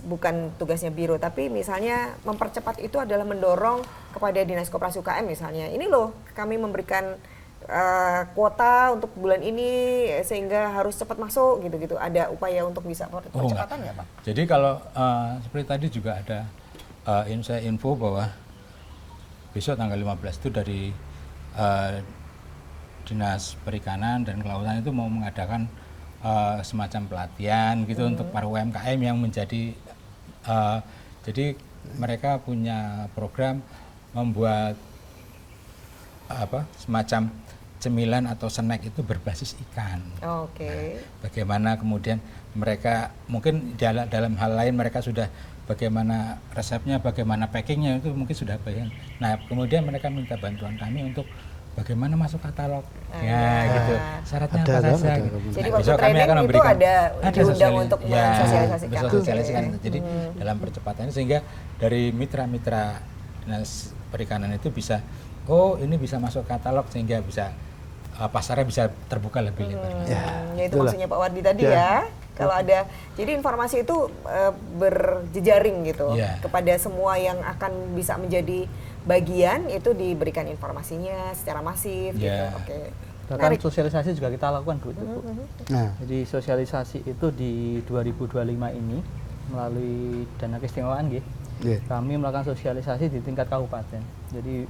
bukan tugasnya biro, tapi misalnya mempercepat itu adalah mendorong kepada Dinas Koperasi UKM misalnya. Ini loh kami memberikan kuota untuk bulan ini sehingga harus cepat masuk gitu-gitu. Ada upaya untuk bisa percepatan nggak Pak? Jadi kalau seperti tadi juga ada saya info bahwa besok tanggal 15 itu dari Dinas Perikanan dan Kelautan itu mau mengadakan semacam pelatihan gitu untuk para UMKM yang menjadi jadi mereka punya program membuat semacam cemilan atau snack itu berbasis ikan. Oke. Bagaimana kemudian mereka mungkin dalam hal lain mereka sudah bagaimana resepnya, bagaimana packingnya itu mungkin sudah bayang. Nah kemudian mereka minta bantuan kami untuk bagaimana masuk katalog, ya gitu. Syaratnya apa saja. Gitu. Jadi Nah, waktu besok kami akan memberikan itu ada diundang untuk mensosialisasikan. Sosialisasikan. Jadi dalam percepatannya sehingga dari mitra-mitra Dinas Perikanan itu bisa, oh ini bisa masuk katalog sehingga bisa pasarnya bisa terbuka lebih lebar. Ya itu maksudnya Pak Wardi tadi ya. Kalau ada, jadi informasi itu berjejaring gitu kepada semua yang akan bisa menjadi bagian, itu diberikan informasinya secara masif gitu. Oke. Bahkan sosialisasi juga kita lakukan Bu. Jadi sosialisasi itu di 2025 ini melalui dana keistimewaan kami melakukan sosialisasi di tingkat kabupaten. Jadi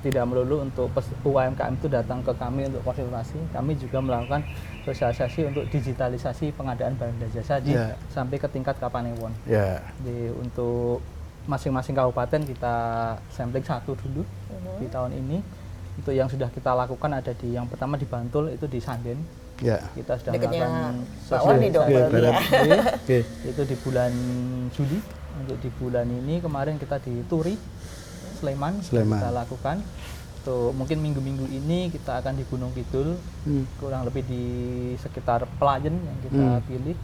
tidak melulu untuk UMKM itu datang ke kami untuk konsultasi, kami juga melakukan sosialisasi untuk digitalisasi pengadaan barang dan jasa sampai ke tingkat Kapanewon. Jadi untuk masing-masing kabupaten kita sampling satu dulu di tahun ini. Untuk yang sudah kita lakukan ada di yang pertama di Bantul itu di Sanden. Kita sudah melakukan sosialisasi itu di bulan Juli. Untuk di bulan ini kemarin kita di Turi, Sleman. Kita lakukan. Tuh, mungkin minggu-minggu ini kita akan di Gunung Kidul, kurang lebih di sekitar Pelayan yang kita pilih.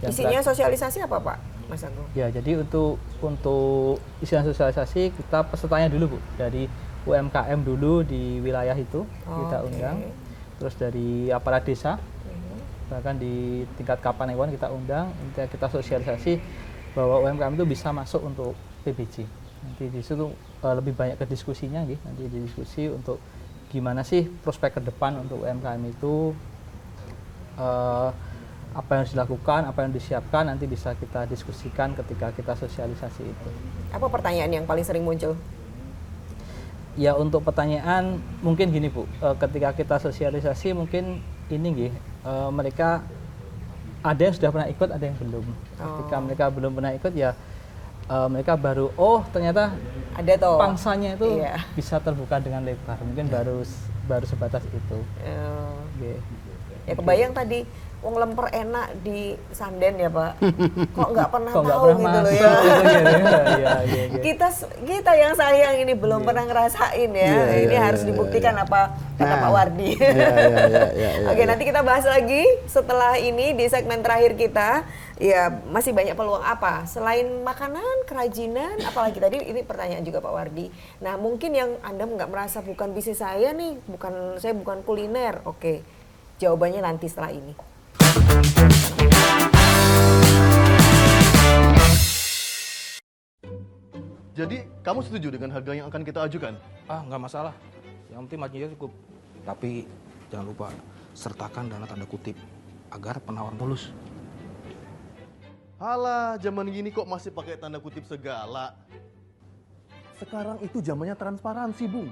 Isinya sosialisasi apa Pak, Mas Agung? Ya, jadi untuk isian sosialisasi kita pesertanya dulu Bu, dari UMKM dulu di wilayah itu kita undang, terus dari aparat desa, bahkan di tingkat Kapanewon kita undang, kita sosialisasi bahwa UMKM itu bisa masuk untuk PBJ. Nanti di situ lebih banyak ke diskusinya nanti didiskusi untuk gimana sih prospek ke depan untuk UMKM itu, apa yang harus dilakukan, apa yang disiapkan, nanti bisa kita diskusikan ketika kita sosialisasi itu. Apa pertanyaan yang paling sering muncul? Ya untuk pertanyaan mungkin gini Bu, ketika kita sosialisasi mungkin ini mereka ada yang sudah pernah ikut, ada yang belum. Ketika mereka belum pernah ikut ya mereka baru ternyata ada toh pangsanya itu bisa terbuka dengan lebar, mungkin baru sebatas itu. Ya kebayang tadi wong lemper enak di Sanden ya Pak, kok nggak pernah tahu gitu loh ya. Kita yang sayang ini belum pernah ngerasain ya. Ini harus dibuktikan apa kata Pak Wardi. Oke, nanti kita bahas lagi setelah ini di segmen terakhir kita. Ya masih banyak peluang apa selain makanan, kerajinan, apalagi tadi ini pertanyaan juga Pak Wardi. Nah mungkin yang Anda nggak merasa bukan bisnis saya nih, saya bukan kuliner. Oke, jawabannya nanti setelah ini. Jadi, kamu setuju dengan harga yang akan kita ajukan? Nggak masalah. Yang penting marginnya cukup. Tapi jangan lupa sertakan dana tanda kutip agar penawar mulus. Halah, zaman gini kok masih pakai tanda kutip segala. Sekarang itu zamannya transparansi, Bung.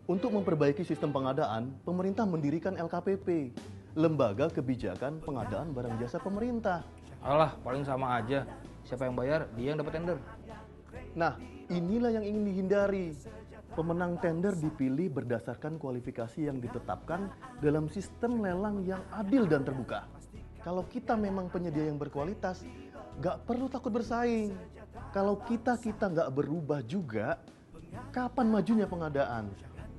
Untuk memperbaiki sistem pengadaan, pemerintah mendirikan LKPP, Lembaga Kebijakan Pengadaan Barang Jasa Pemerintah. Alah, paling sama aja. Siapa yang bayar, dia yang dapat tender. Nah, inilah yang ingin dihindari. Pemenang tender dipilih berdasarkan kualifikasi yang ditetapkan dalam sistem lelang yang adil dan terbuka. Kalau kita memang penyedia yang berkualitas, nggak perlu takut bersaing. Kalau kita nggak berubah juga, kapan majunya pengadaan?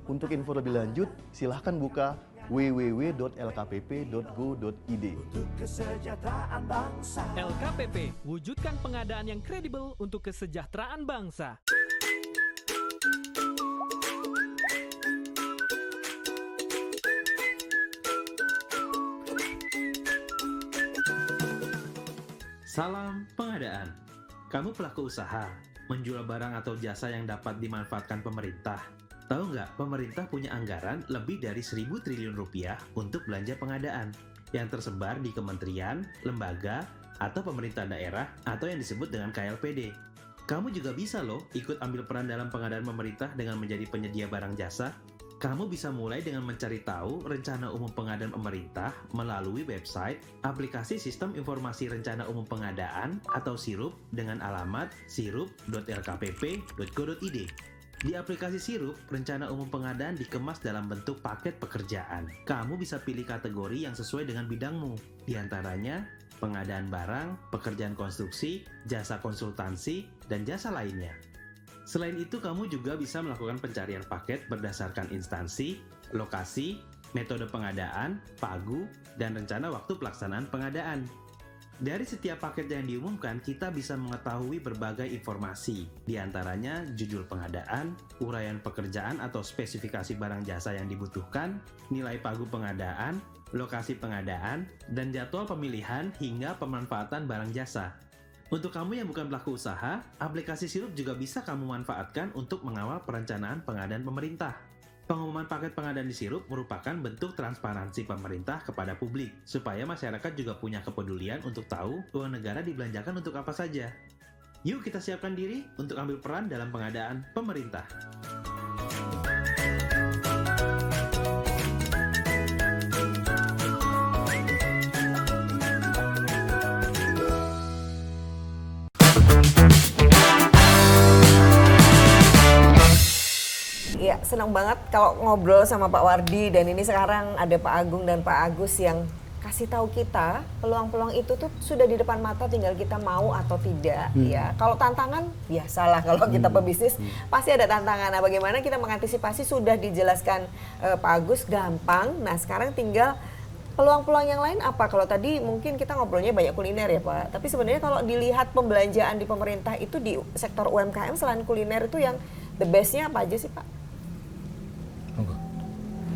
Untuk info lebih lanjut, silahkan buka www.lkpp.go.id. LKPP, wujudkan pengadaan yang kredibel untuk kesejahteraan bangsa. Salam pengadaan. Kamu pelaku usaha, menjual barang atau jasa yang dapat dimanfaatkan pemerintah. Tahu nggak, pemerintah punya anggaran lebih dari 1.000 triliun rupiah untuk belanja pengadaan yang tersebar di kementerian, lembaga, atau pemerintah daerah atau yang disebut dengan KLPD. Kamu juga bisa loh ikut ambil peran dalam pengadaan pemerintah dengan menjadi penyedia barang jasa. Kamu bisa mulai dengan mencari tahu rencana umum pengadaan pemerintah melalui website aplikasi Sistem Informasi Rencana Umum Pengadaan atau SIRUP dengan alamat sirup.lkpp.go.id. Di aplikasi SIRUP, rencana umum pengadaan dikemas dalam bentuk paket pekerjaan. Kamu bisa pilih kategori yang sesuai dengan bidangmu, di antaranya pengadaan barang, pekerjaan konstruksi, jasa konsultansi, dan jasa lainnya. Selain itu, kamu juga bisa melakukan pencarian paket berdasarkan instansi, lokasi, metode pengadaan, pagu, dan rencana waktu pelaksanaan pengadaan. Dari setiap paket yang diumumkan, kita bisa mengetahui berbagai informasi, di antaranya judul pengadaan, uraian pekerjaan atau spesifikasi barang jasa yang dibutuhkan, nilai pagu pengadaan, lokasi pengadaan, dan jadwal pemilihan hingga pemanfaatan barang jasa. Untuk kamu yang bukan pelaku usaha, aplikasi SIRUP juga bisa kamu manfaatkan untuk mengawal perencanaan pengadaan pemerintah. Pengumuman paket pengadaan di SIRUP merupakan bentuk transparansi pemerintah kepada publik, supaya masyarakat juga punya kepedulian untuk tahu uang negara dibelanjakan untuk apa saja. Yuk kita siapkan diri untuk ambil peran dalam pengadaan pemerintah. Ya, senang banget kalau ngobrol sama Pak Wardi, dan ini sekarang ada Pak Agung dan Pak Agus yang kasih tahu kita peluang-peluang itu tuh sudah di depan mata, tinggal kita mau atau tidak. Ya, kalau tantangan biasalah kalau kita pebisnis pasti ada tantangan. Nah, bagaimana kita mengantisipasi sudah dijelaskan Pak Agus, gampang. Nah, sekarang tinggal peluang-peluang yang lain apa? Kalau tadi mungkin kita ngobrolnya banyak kuliner ya Pak, tapi sebenarnya kalau dilihat pembelanjaan di pemerintah itu di sektor UMKM selain kuliner itu yang the best-nya apa aja sih Pak?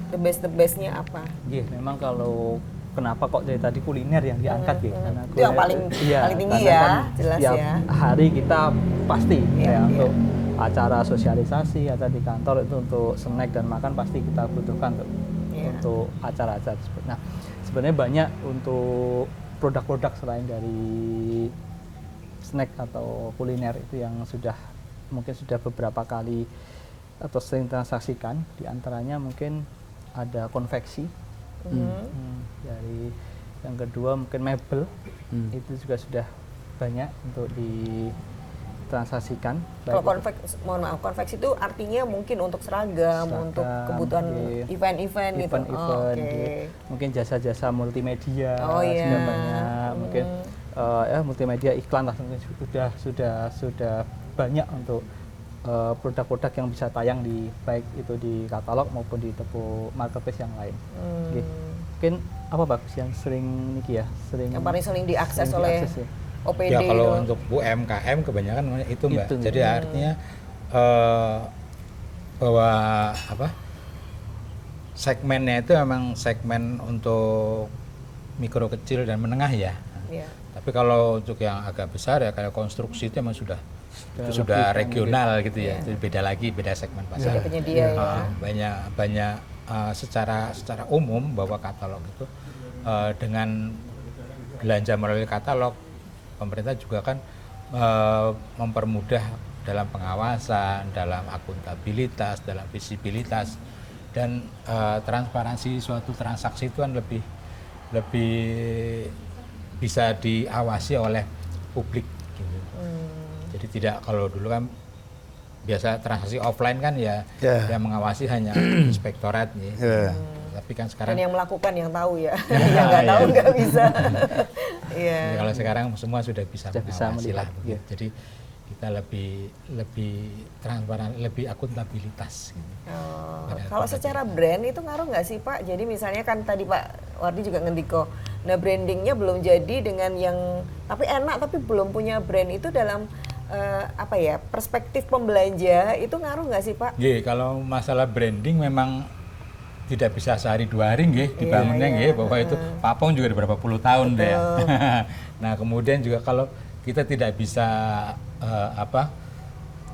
The bestnya apa? Iya, memang kalau kenapa kok dari tadi kuliner yang diangkat ya? Karena Itu yang paling tinggi ya, kan jelas tiap ya. hari kita pasti untuk acara sosialisasi atau di kantor itu untuk snack dan makan pasti kita butuhkan untuk acara-acara tersebut. Nah, sebenarnya banyak untuk produk-produk selain dari snack atau kuliner itu yang mungkin sudah beberapa kali atau sering transaksikan. Di antaranya mungkin ada konveksi, dari yang kedua mungkin mebel, itu juga sudah banyak untuk ditransaksikan. Kalau konveksi itu artinya mungkin untuk seragam untuk kebutuhan event-event gitu. Mungkin jasa-jasa multimedia sudah banyak, mungkin multimedia iklan lah, mungkin sudah banyak untuk produk-produk yang bisa tayang baik itu di katalog maupun di toko marketplace yang lain. Mungkin apa bagus yang sering yang paling sering diakses oleh OPD ya, kalau itu. untuk UMKM kebanyakan itu Mbak. Jadi artinya bahwa segmennya itu memang segmen untuk mikro, kecil dan menengah ya. Tapi kalau untuk yang agak besar ya kayak konstruksi itu memang sudah regional gitu ya. Itu beda segmen pasar. Banyak secara umum bahwa katalog itu dengan belanja melalui katalog, pemerintah juga kan mempermudah dalam pengawasan, dalam akuntabilitas, dalam visibilitas, dan transparansi suatu transaksi itu kan lebih bisa diawasi oleh publik gitu. Jadi tidak, kalau dulu kan biasa transaksi offline kan yang mengawasi hanya inspektorat ya. Tapi kan sekarang dan yang melakukan yang tahu ya. Yang nggak tahu nggak bisa. Kalau sekarang semua sudah bisa mengawasi lah. Jadi kita lebih transparan, lebih akuntabilitas gitu. Kalau secara brand itu ngaruh nggak sih Pak? Jadi misalnya kan tadi Pak Wardi juga ngendiko, nah brandingnya belum jadi dengan yang tapi enak tapi belum punya brand, itu dalam perspektif pembelanja itu ngaruh nggak sih Pak? Kalau masalah branding memang tidak bisa sehari 2 hari nggih dibangunnya nggih, bahwa itu Papong juga berapa puluh tahun deh. Nah, kemudian juga kalau kita tidak bisa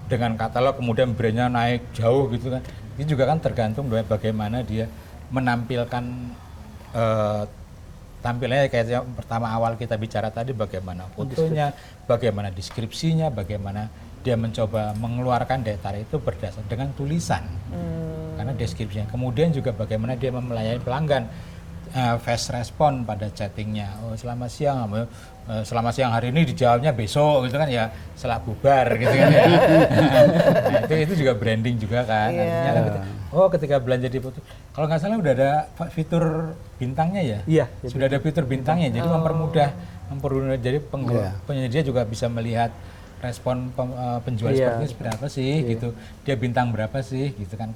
dengan katalog kemudian brandnya naik jauh gitu kan, ini juga kan tergantung dari bagaimana dia menampilkan tampilannya. Kayak yang pertama awal kita bicara tadi, bagaimana fotonya, bagaimana deskripsinya, bagaimana dia mencoba mengeluarkan daya tarik itu berdasar dengan tulisan. Karena deskripsinya. Kemudian juga bagaimana dia melayani pelanggan, fast respon pada chattingnya. Oh, selamat siang hari ini, dijawabnya besok gitu kan ya, setelah bubar gitu kan ya. Nah, itu juga branding juga kan. Artinya kan ketika belanja di foto, kalau nggak salah udah ada fitur bintangnya ya. Iya. Sudah ada fitur bintangnya, jadi mempermudah jadi penyedia juga bisa melihat respon penjual seperti apa sih gitu. Dia bintang berapa sih gitu kan.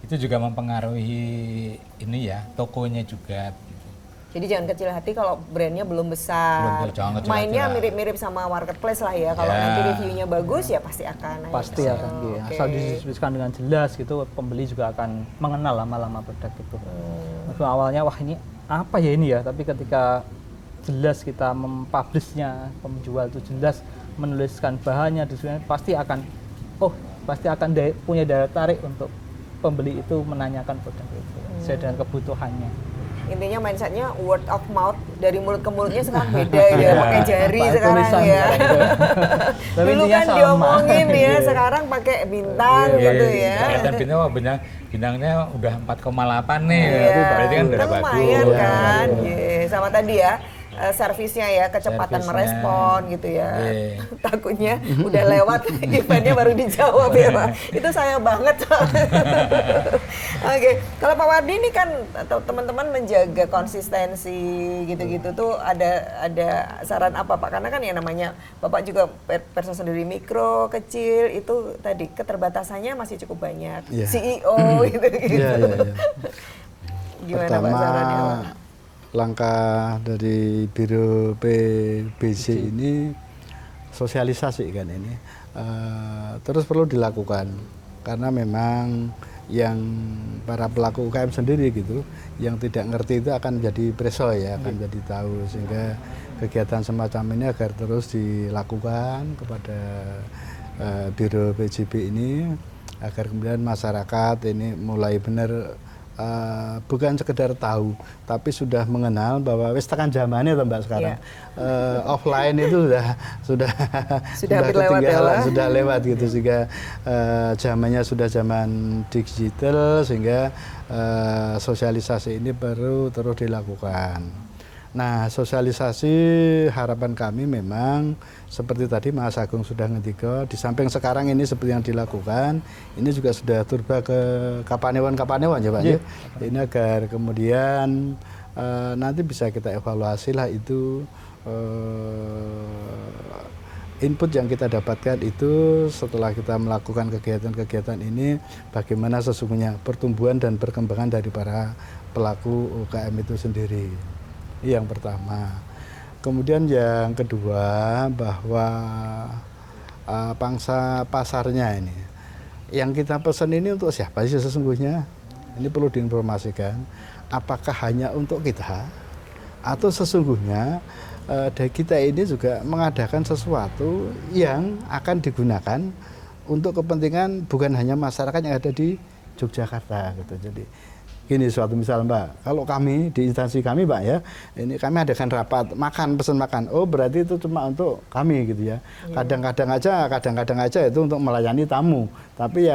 Itu juga mempengaruhi ini ya, tokonya juga gitu. Jadi jangan kecil hati kalau brandnya belum besar. Mainnya mirip-mirip sama marketplace lah ya. Kalau nanti reviewnya bagus ya pasti akan naik. Pasti akan asal dideskripsikan dengan jelas gitu, pembeli juga akan mengenal lama-lama produk itu. Awalnya wah ini apa ya ini ya, tapi ketika jelas kita mempublishnya, penjual itu jelas menuliskan bahannya, pasti akan punya daya tarik untuk pembeli itu menanyakan produk itu sesuai dengan kebutuhannya. Intinya mindsetnya word of mouth, dari mulut ke mulutnya sekarang beda ya, pakai jari sekarang ya. Dulu kan diomongin ya, sekarang pakai bintang gitu ya. Kelihatan bintangnya udah 4,8 nih, berarti kan udah bagus. Lumayan kan, sama tadi ya. Servisnya ya, kecepatan merespon gitu ya. Takutnya udah lewat eventnya baru dijawab ya Pak. Itu saya banget. Oke, kalau Pak Wardi ini kan atau teman-teman menjaga konsistensi gitu-gitu tuh ada saran apa Pak? Karena kan ya namanya Bapak juga persen sendiri mikro, kecil, itu tadi keterbatasannya masih cukup banyak. CEO gitu-gitu. Gimana Pak sarannya Pak? Langkah dari Biro PBC ini sosialisasi kan ini terus perlu dilakukan, karena memang yang para pelaku UKM sendiri gitu yang tidak ngerti itu akan jadi preso ya, akan jadi tahu, sehingga kegiatan semacam ini agar terus dilakukan kepada Biro PJB ini agar kemudian masyarakat ini mulai benar bukan sekedar tahu, tapi sudah mengenal bahwa wis tekan zamannya Mbak sekarang. Offline itu sudah ketinggalan, sudah lewat gitu, sehingga zamannya sudah zaman digital, sehingga sosialisasi ini perlu terus dilakukan. Nah, sosialisasi harapan kami memang seperti tadi Mas Agung sudah ngetika, di samping sekarang ini seperti yang dilakukan, ini juga sudah turba ke kapanewon ya Pak ya. Ini agar kemudian nanti bisa kita evaluasi lah itu input yang kita dapatkan itu setelah kita melakukan kegiatan-kegiatan ini, bagaimana sesungguhnya pertumbuhan dan perkembangan dari para pelaku UKM itu sendiri. Yang pertama. Kemudian yang kedua, bahwa pangsa pasarnya ini, yang kita pesan ini untuk siapa sih sesungguhnya? Ini perlu diinformasikan. Apakah hanya untuk kita, atau sesungguhnya dari kita ini juga mengadakan sesuatu yang akan digunakan untuk kepentingan bukan hanya masyarakat yang ada di Yogyakarta gitu. Jadi gini, suatu misal Mbak, kalau kami di instansi kami Mbak ya, ini kami adakan rapat makan, pesan makan, oh berarti itu cuma untuk kami gitu ya. Kadang-kadang aja itu untuk melayani tamu, tapi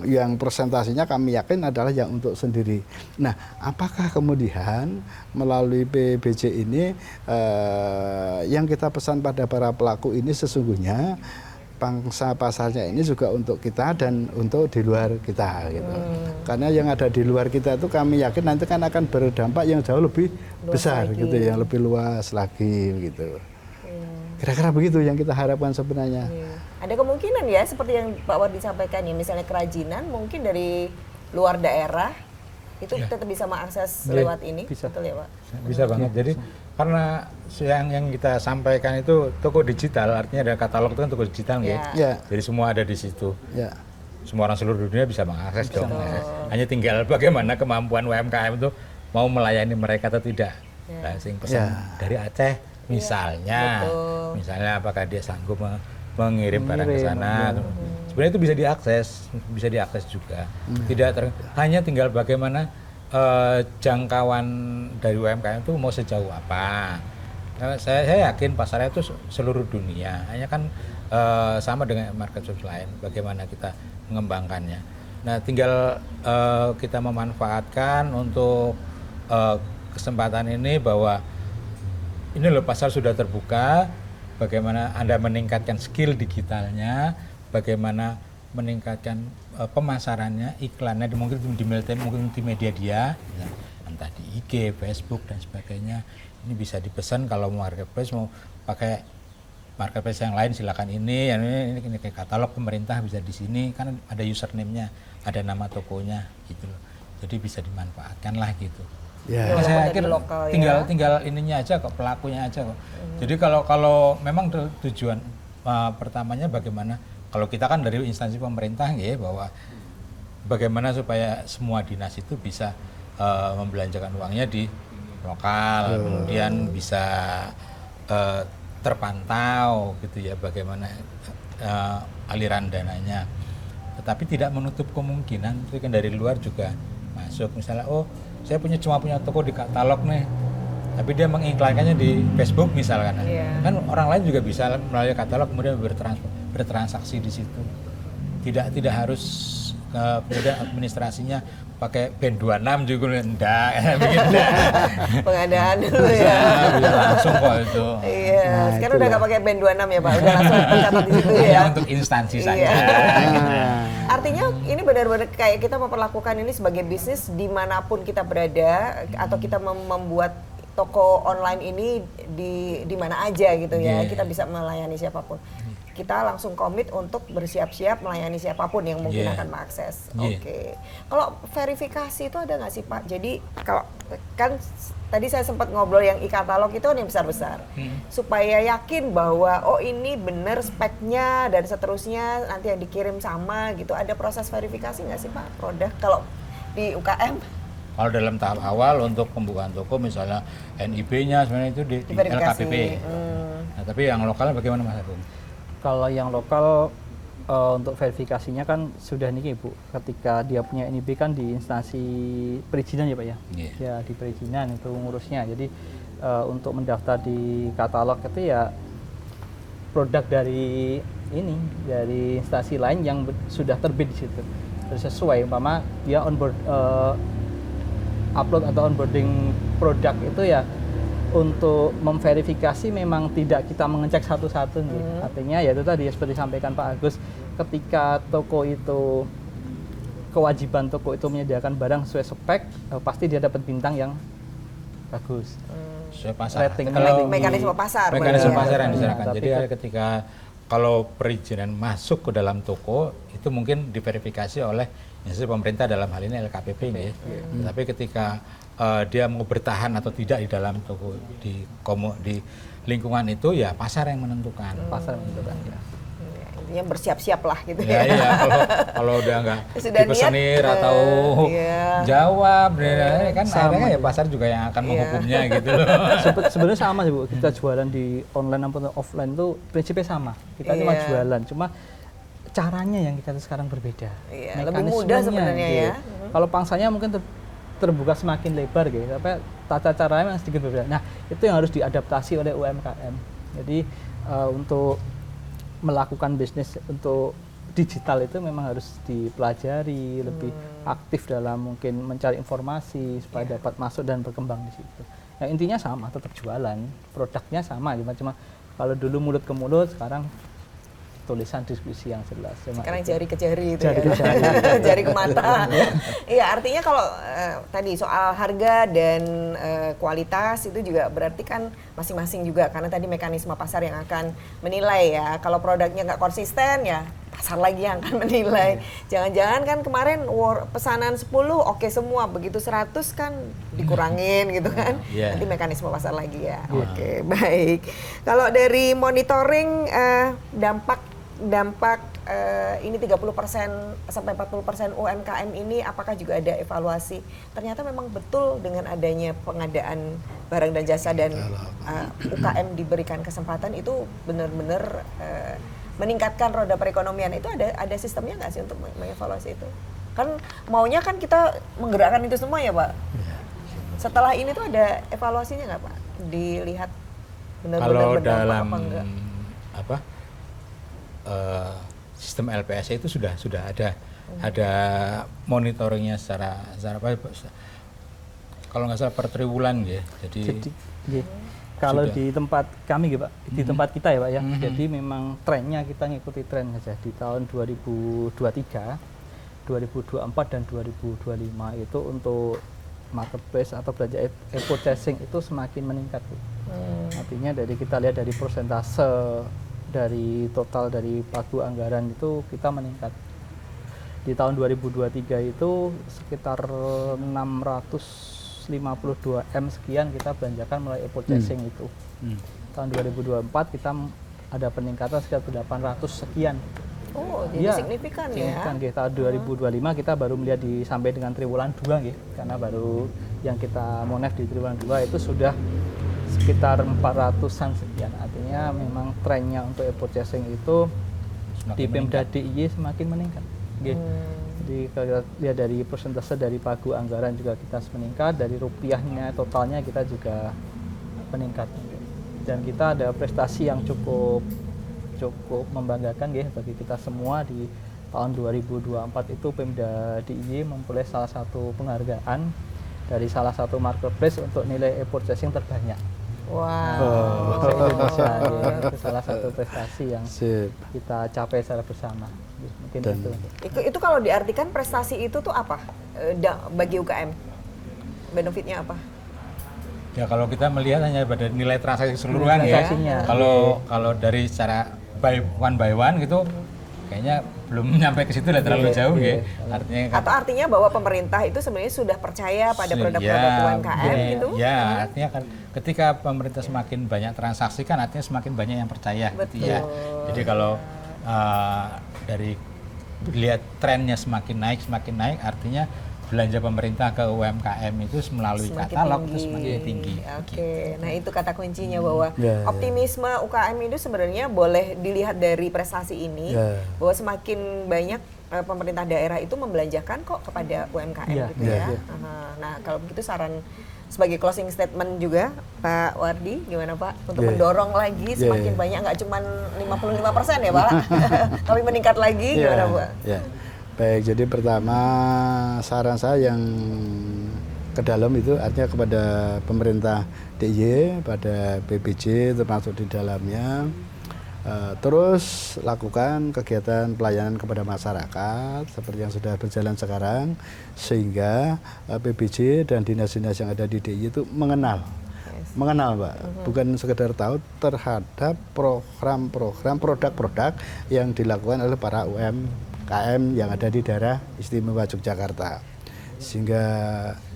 yang presentasinya kami yakin adalah yang untuk sendiri. Nah, apakah kemudian melalui PBJ ini yang kita pesan pada para pelaku ini sesungguhnya pangsa pasarnya ini juga untuk kita dan untuk di luar kita gitu. Karena yang ada di luar kita itu kami yakin nanti kan akan berdampak yang jauh lebih besar lagi, gitu, yang lebih luas lagi gitu. Kira-kira begitu yang kita harapkan sebenarnya. Ada kemungkinan ya seperti yang Pak Wardi sampaikan ya, misalnya kerajinan mungkin dari luar daerah itu tetap bisa mengakses lewat ini, betul ya Pak? Bisa banget. Jadi karena yang kita sampaikan itu toko digital, artinya ada katalog itu kan toko digital ya. Jadi semua ada di situ. semua orang seluruh dunia bisa mengakses dong. Hanya tinggal bagaimana kemampuan UMKM itu mau melayani mereka atau tidak. Nah, sing pesan dari Aceh misalnya, apakah dia sanggup mengirim barang ke sana? Sebenarnya itu bisa diakses juga. Hanya tinggal bagaimana jangkauan dari UMKM itu mau sejauh apa. Saya yakin pasarnya itu seluruh dunia. Hanya kan sama dengan marketplace lain. Bagaimana kita mengembangkannya. Nah, tinggal kita memanfaatkan untuk kesempatan ini bahwa ini loh pasar sudah terbuka. Bagaimana Anda meningkatkan skill digitalnya, bagaimana meningkatkan pemasarannya, iklannya, mungkin di media dia, entah di IG, Facebook dan sebagainya. Ini bisa dipesan kalau marketplace mau pakai marketplace yang lain silakan ini kayak katalog pemerintah bisa di sini kan ada username-nya, ada nama tokonya gitu loh. Jadi bisa dimanfaatkan lah gitu. Nah, saya yakin tinggal ininya aja kok, pelakunya aja kok. Jadi kalau memang tujuan pertamanya bagaimana kalau kita kan dari instansi pemerintah ya bahwa bagaimana supaya semua dinas itu bisa membelanjakan uangnya di lokal, kemudian bisa terpantau gitu ya bagaimana aliran dananya, tetapi tidak menutup kemungkinan itu kan dari luar juga masuk. Misalnya saya cuma punya toko di katalog nih, tapi dia mengiklankannya di Facebook misalkan, kan orang lain juga bisa melalui katalog kemudian bertransaksi di situ. Tidak harus kemudian administrasinya pakai band 26 juga enggak begitu. Pengadaan dulu ya. Bisa langsung kok itu. Iya, sekarang udah nggak pakai band 26 ya Pak, udah langsung tercatat di situ ya. Untuk instansi saja. Artinya ini benar-benar kayak kita memperlakukan ini sebagai bisnis dimanapun kita berada atau kita membuat toko online ini di mana aja gitu ya. Kita bisa melayani siapapun. Kita langsung komit untuk bersiap-siap melayani siapapun yang mungkin akan mengakses. Oke. Kalau verifikasi itu ada nggak sih Pak? Jadi kalau kan tadi saya sempat ngobrol yang e-katalog itu kan yang besar-besar. Supaya yakin bahwa ini benar speknya dan seterusnya nanti yang dikirim sama gitu. Ada proses verifikasi nggak sih Pak produk kalau di UKM? Kalau dalam tahap awal untuk pembukaan toko misalnya NIB-nya sebenarnya itu di LKPP. Nah, tapi yang lokalnya bagaimana Mas Agung? Kalau yang lokal untuk verifikasinya kan sudah nih Bu, ketika dia punya NIB kan di instansi perizinan ya Pak ya? Ya di perizinan itu ngurusnya. Jadi untuk mendaftar di katalog itu ya produk dari instansi lain yang sudah terbit di situ. Terus sesuai umpama dia upload atau onboarding produk itu ya untuk memverifikasi memang tidak kita mengecek satu-satu nih. Artinya ya itu tadi seperti disampaikan Pak Agus, ketika toko itu kewajiban toko itu menyediakan barang sesuai spek, pasti dia dapat bintang yang bagus. Sesuai pasar. Mekanisme pasar. Mekanisme pasar yang diserahkan. Jadi ketika kalau perizinan masuk ke dalam toko itu mungkin diverifikasi oleh instansi pemerintah dalam hal ini LKPP ya. Tapi ketika dia mau bertahan atau tidak di dalam toko di lingkungan itu ya pasar yang menentukan. Pasar yang menentukan ya. Intinya bersiap-siap lah gitu ya. Iya, kalau udah nggak dipesenir atau jawab kan akhirnya ya pasar juga yang akan menghukumnya gitu loh. Sebenarnya sama sih Bu, kita jualan di online maupun offline tuh prinsipnya sama. Kita cuma jualan, cuma caranya yang kita sekarang berbeda. Lebih mudah sebenarnya ya. Kalau pangsanya mungkin terbuka semakin lebar gitu, tapi tata caranya memang sedikit berbeda. Nah, itu yang harus diadaptasi oleh UMKM. Jadi untuk melakukan bisnis untuk digital itu memang harus dipelajari, lebih aktif dalam mungkin mencari informasi supaya dapat masuk dan berkembang di situ. Nah, intinya sama, tetap jualan, produknya sama, cuma kalau dulu mulut ke mulut, sekarang tulisan diskusi yang jelas. Sekarang jari ke jari itu jari ke mata. Iya, artinya kalau tadi soal harga dan kualitas itu juga berarti kan masing-masing juga, karena tadi mekanisme pasar yang akan menilai ya. Kalau produknya nggak konsisten ya pasar lagi yang akan menilai. Jangan-jangan kan kemarin pesanan 10 oke semua, begitu 100 kan dikurangin gitu kan. Nanti mekanisme pasar lagi ya. Oke, baik. Kalau dari monitoring dampak dampak ini 30% sampai 40% UMKM ini, apakah juga ada evaluasi? Ternyata memang betul dengan adanya pengadaan barang dan jasa dan UKM diberikan kesempatan itu benar-benar meningkatkan roda perekonomian. Itu ada sistemnya nggak sih untuk mengevaluasi itu? Kan maunya kan kita menggerakkan itu semua ya Pak. Setelah ini tuh ada evaluasinya nggak Pak? Dilihat benar-benar berdampak apa enggak? Sistem LPS itu sudah ada monitoringnya secara apa? Kalau nggak salah per triwulan ya. Jadi kalau di tempat kami Pak, di tempat kita ya Pak ya. Jadi memang trennya kita ngikuti tren saja di tahun 2023, 2024 dan 2025 itu untuk marketplace atau belanja e-purchasing itu semakin meningkat. Artinya dari kita lihat dari persentase dari total dari pagu anggaran itu kita meningkat. Di tahun 2023 itu sekitar 652 M sekian kita belanjakan melalui e-purchasing itu. Tahun 2024 kita ada peningkatan sekitar 800 sekian. Oh, jadi signifikan ya. Signifikan. Tahun 2025 kita baru melihat sampai dengan triwulan 2 karena baru yang kita monef di triwulan 2 itu sudah sekitar 400-an sekian. Artinya memang trennya untuk e-purchasing itu semakin di Pemda DIY semakin meningkat. Jadi kalau kita lihat dari persentase dari pagu anggaran juga kita meningkat, dari rupiahnya totalnya kita juga meningkat. Dan kita ada prestasi yang cukup membanggakan bagi kita semua. Di tahun 2024 itu Pemda DIY memperoleh salah satu penghargaan dari salah satu marketplace untuk nilai e-purchasing terbanyak. Wow. Indonesia itu salah satu prestasi yang kita capai secara bersama. Mungkin itu kalau diartikan prestasi itu tuh apa bagi UKM? Benefitnya apa? Ya kalau kita melihat hanya pada nilai transaksi keseluruhan ya. Kalau dari secara by one gitu kayaknya belum nyampe ke situ, terlalu jauh ya. Artinya bahwa pemerintah itu sebenarnya sudah percaya pada produk-produk UMKM gitu. Ya, artinya kan ketika pemerintah semakin banyak transaksi kan artinya semakin banyak yang percaya gitu ya. Jadi kalau dari lihat trennya semakin naik artinya belanja pemerintah ke UMKM itu melalui katalog itu semakin tinggi. Oke, nah itu kata kuncinya bahwa optimisme UKM itu sebenarnya boleh dilihat dari prestasi ini, bahwa semakin banyak pemerintah daerah itu membelanjakan kok kepada UMKM gitu ya. Nah kalau begitu saran sebagai closing statement juga Pak Wardi, gimana Pak untuk mendorong lagi semakin banyak, nggak cuma 55% ya Pak, tapi meningkat lagi gimana Pak? Baik, jadi pertama saran saya yang ke dalam itu artinya kepada pemerintah DIY, pada BPJ termasuk di dalamnya, terus lakukan kegiatan pelayanan kepada masyarakat seperti yang sudah berjalan sekarang, sehingga BPJ dan dinas-dinas yang ada di DIY itu mengenal Mbak, bukan sekedar tahu terhadap program-program, produk-produk yang dilakukan oleh para UMKM yang ada di daerah istimewa Yogyakarta. Sehingga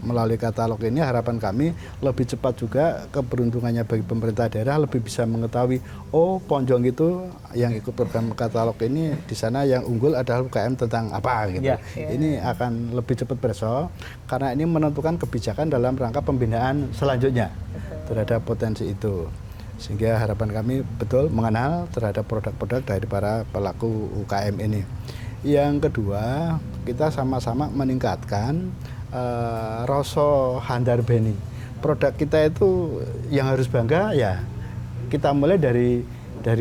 melalui katalog ini harapan kami lebih cepat juga keberuntungannya bagi pemerintah daerah lebih bisa mengetahui, oh Ponjong itu yang ikut program katalog ini di sana yang unggul adalah UKM tentang apa gitu. Ini akan lebih cepat besok karena ini menentukan kebijakan dalam rangka pembinaan selanjutnya terhadap potensi itu. Sehingga harapan kami betul mengenal terhadap produk-produk dari para pelaku UKM ini. Yang kedua, kita sama-sama meningkatkan rasa handar beni. Produk kita itu yang harus bangga ya kita mulai dari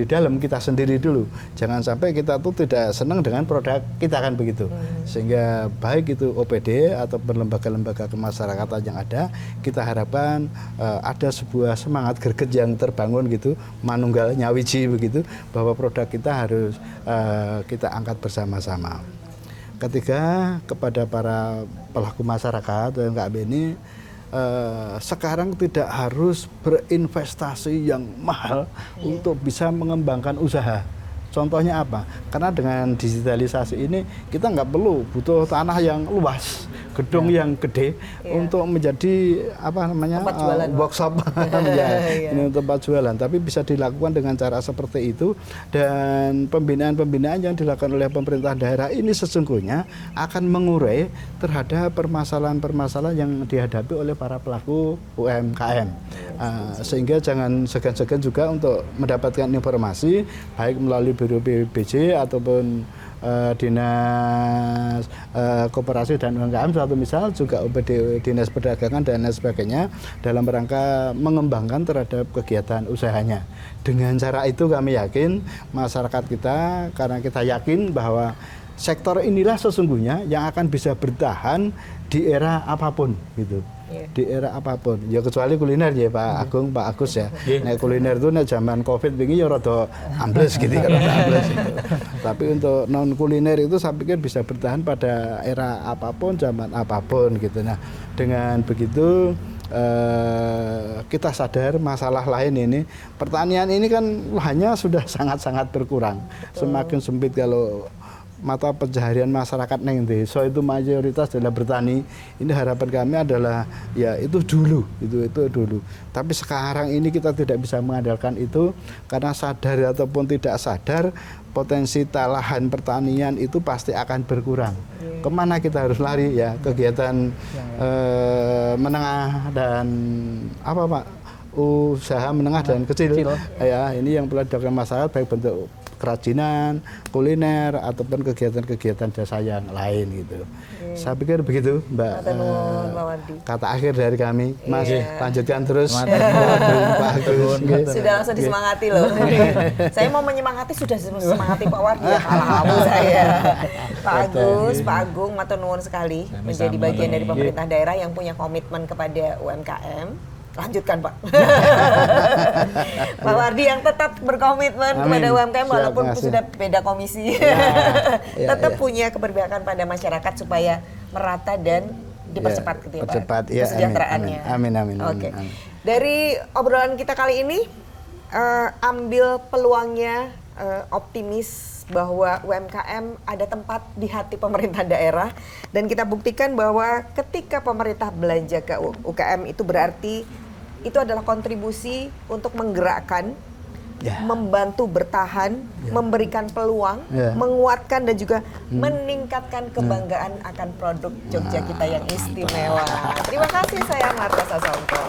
dalam kita sendiri dulu. Jangan sampai kita tuh tidak senang dengan produk kita kan begitu. Sehingga baik itu OPD atau lembaga-lembaga kemasyarakatan yang ada, kita harapkan ada sebuah semangat greget yang terbangun gitu, manunggal nyawiji begitu, bahwa produk kita harus kita angkat bersama-sama. Ketiga, kepada para pelaku masyarakat UMKM ini, sekarang tidak harus berinvestasi yang mahal untuk bisa mengembangkan usaha. Contohnya apa? Karena dengan digitalisasi ini kita nggak perlu butuh tanah yang luas, gedung yang gede untuk menjadi apa namanya workshop ini untuk tempat jualan. Tapi bisa dilakukan dengan cara seperti itu, dan pembinaan-pembinaan yang dilakukan oleh pemerintah daerah ini sesungguhnya akan mengurai terhadap permasalahan-permasalahan yang dihadapi oleh para pelaku UMKM. Sehingga jangan segan-segan juga untuk mendapatkan informasi baik melalui Biro BPJ ataupun Dinas Koperasi dan UMKM suatu misal, juga OPD Dinas Perdagangan dan lain sebagainya, dalam rangka mengembangkan terhadap kegiatan usahanya. Dengan cara itu kami yakin masyarakat kita, karena kita yakin bahwa sektor inilah sesungguhnya yang akan bisa bertahan di era apapun gitu. Di era apapun, ya kecuali kuliner ya Pak Agung, Pak Agus ya. Nek kuliner itu nek zaman Covid begini ya rada ambles gitu ya, Tapi untuk non kuliner itu saya pikir bisa bertahan pada era apapun, zaman apapun gitu. Nah, dengan begitu kita sadar masalah lain ini, pertanian ini kan lahannya sudah sangat-sangat berkurang. Semakin sempit kalau mata pencaharian masyarakat neng desa itu mayoritas adalah bertani. Ini harapan kami adalah ya itu dulu, itu dulu. Tapi sekarang ini kita tidak bisa mengandalkan itu, karena sadar ataupun tidak sadar potensi lahan pertanian itu pasti akan berkurang. Kemana kita harus lari ya? Kegiatan menengah dan apa Pak? Usaha menengah dan kecil. Ya, ini yang perlu dilakukan masyarakat baik bentuk kerajinan, kuliner, ataupun kegiatan-kegiatan jasa yang lain gitu. Saya pikir begitu Mbak. Kata akhir dari kami, Mas, lanjutkan terus. Pak Agus. Sudah langsung disemangati loh. Saya mau menyemangati, sudah semangati Pak Wardi. Kamu saya. Pak Agus, Pak Agung, matur nuwun sekali menjadi bagian dari pemerintah daerah yang punya komitmen kepada UMKM. Lanjutkan Pak. Pak Wardi yang tetap berkomitmen kepada UMKM walaupun sudah beda komisi. Tetap punya keberpihakan pada masyarakat supaya merata dan dipercepat gitu ya Pak. Kesejahteraannya. Amin. Oke. Dari obrolan kita kali ini, ambil peluangnya, optimis bahwa UMKM ada tempat di hati pemerintah daerah, dan kita buktikan bahwa ketika pemerintah belanja ke UKM itu berarti itu adalah kontribusi untuk menggerakkan, membantu bertahan, memberikan peluang, menguatkan dan juga meningkatkan kebanggaan akan produk Jogja kita yang istimewa. Terima kasih, saya Marta Sasongko.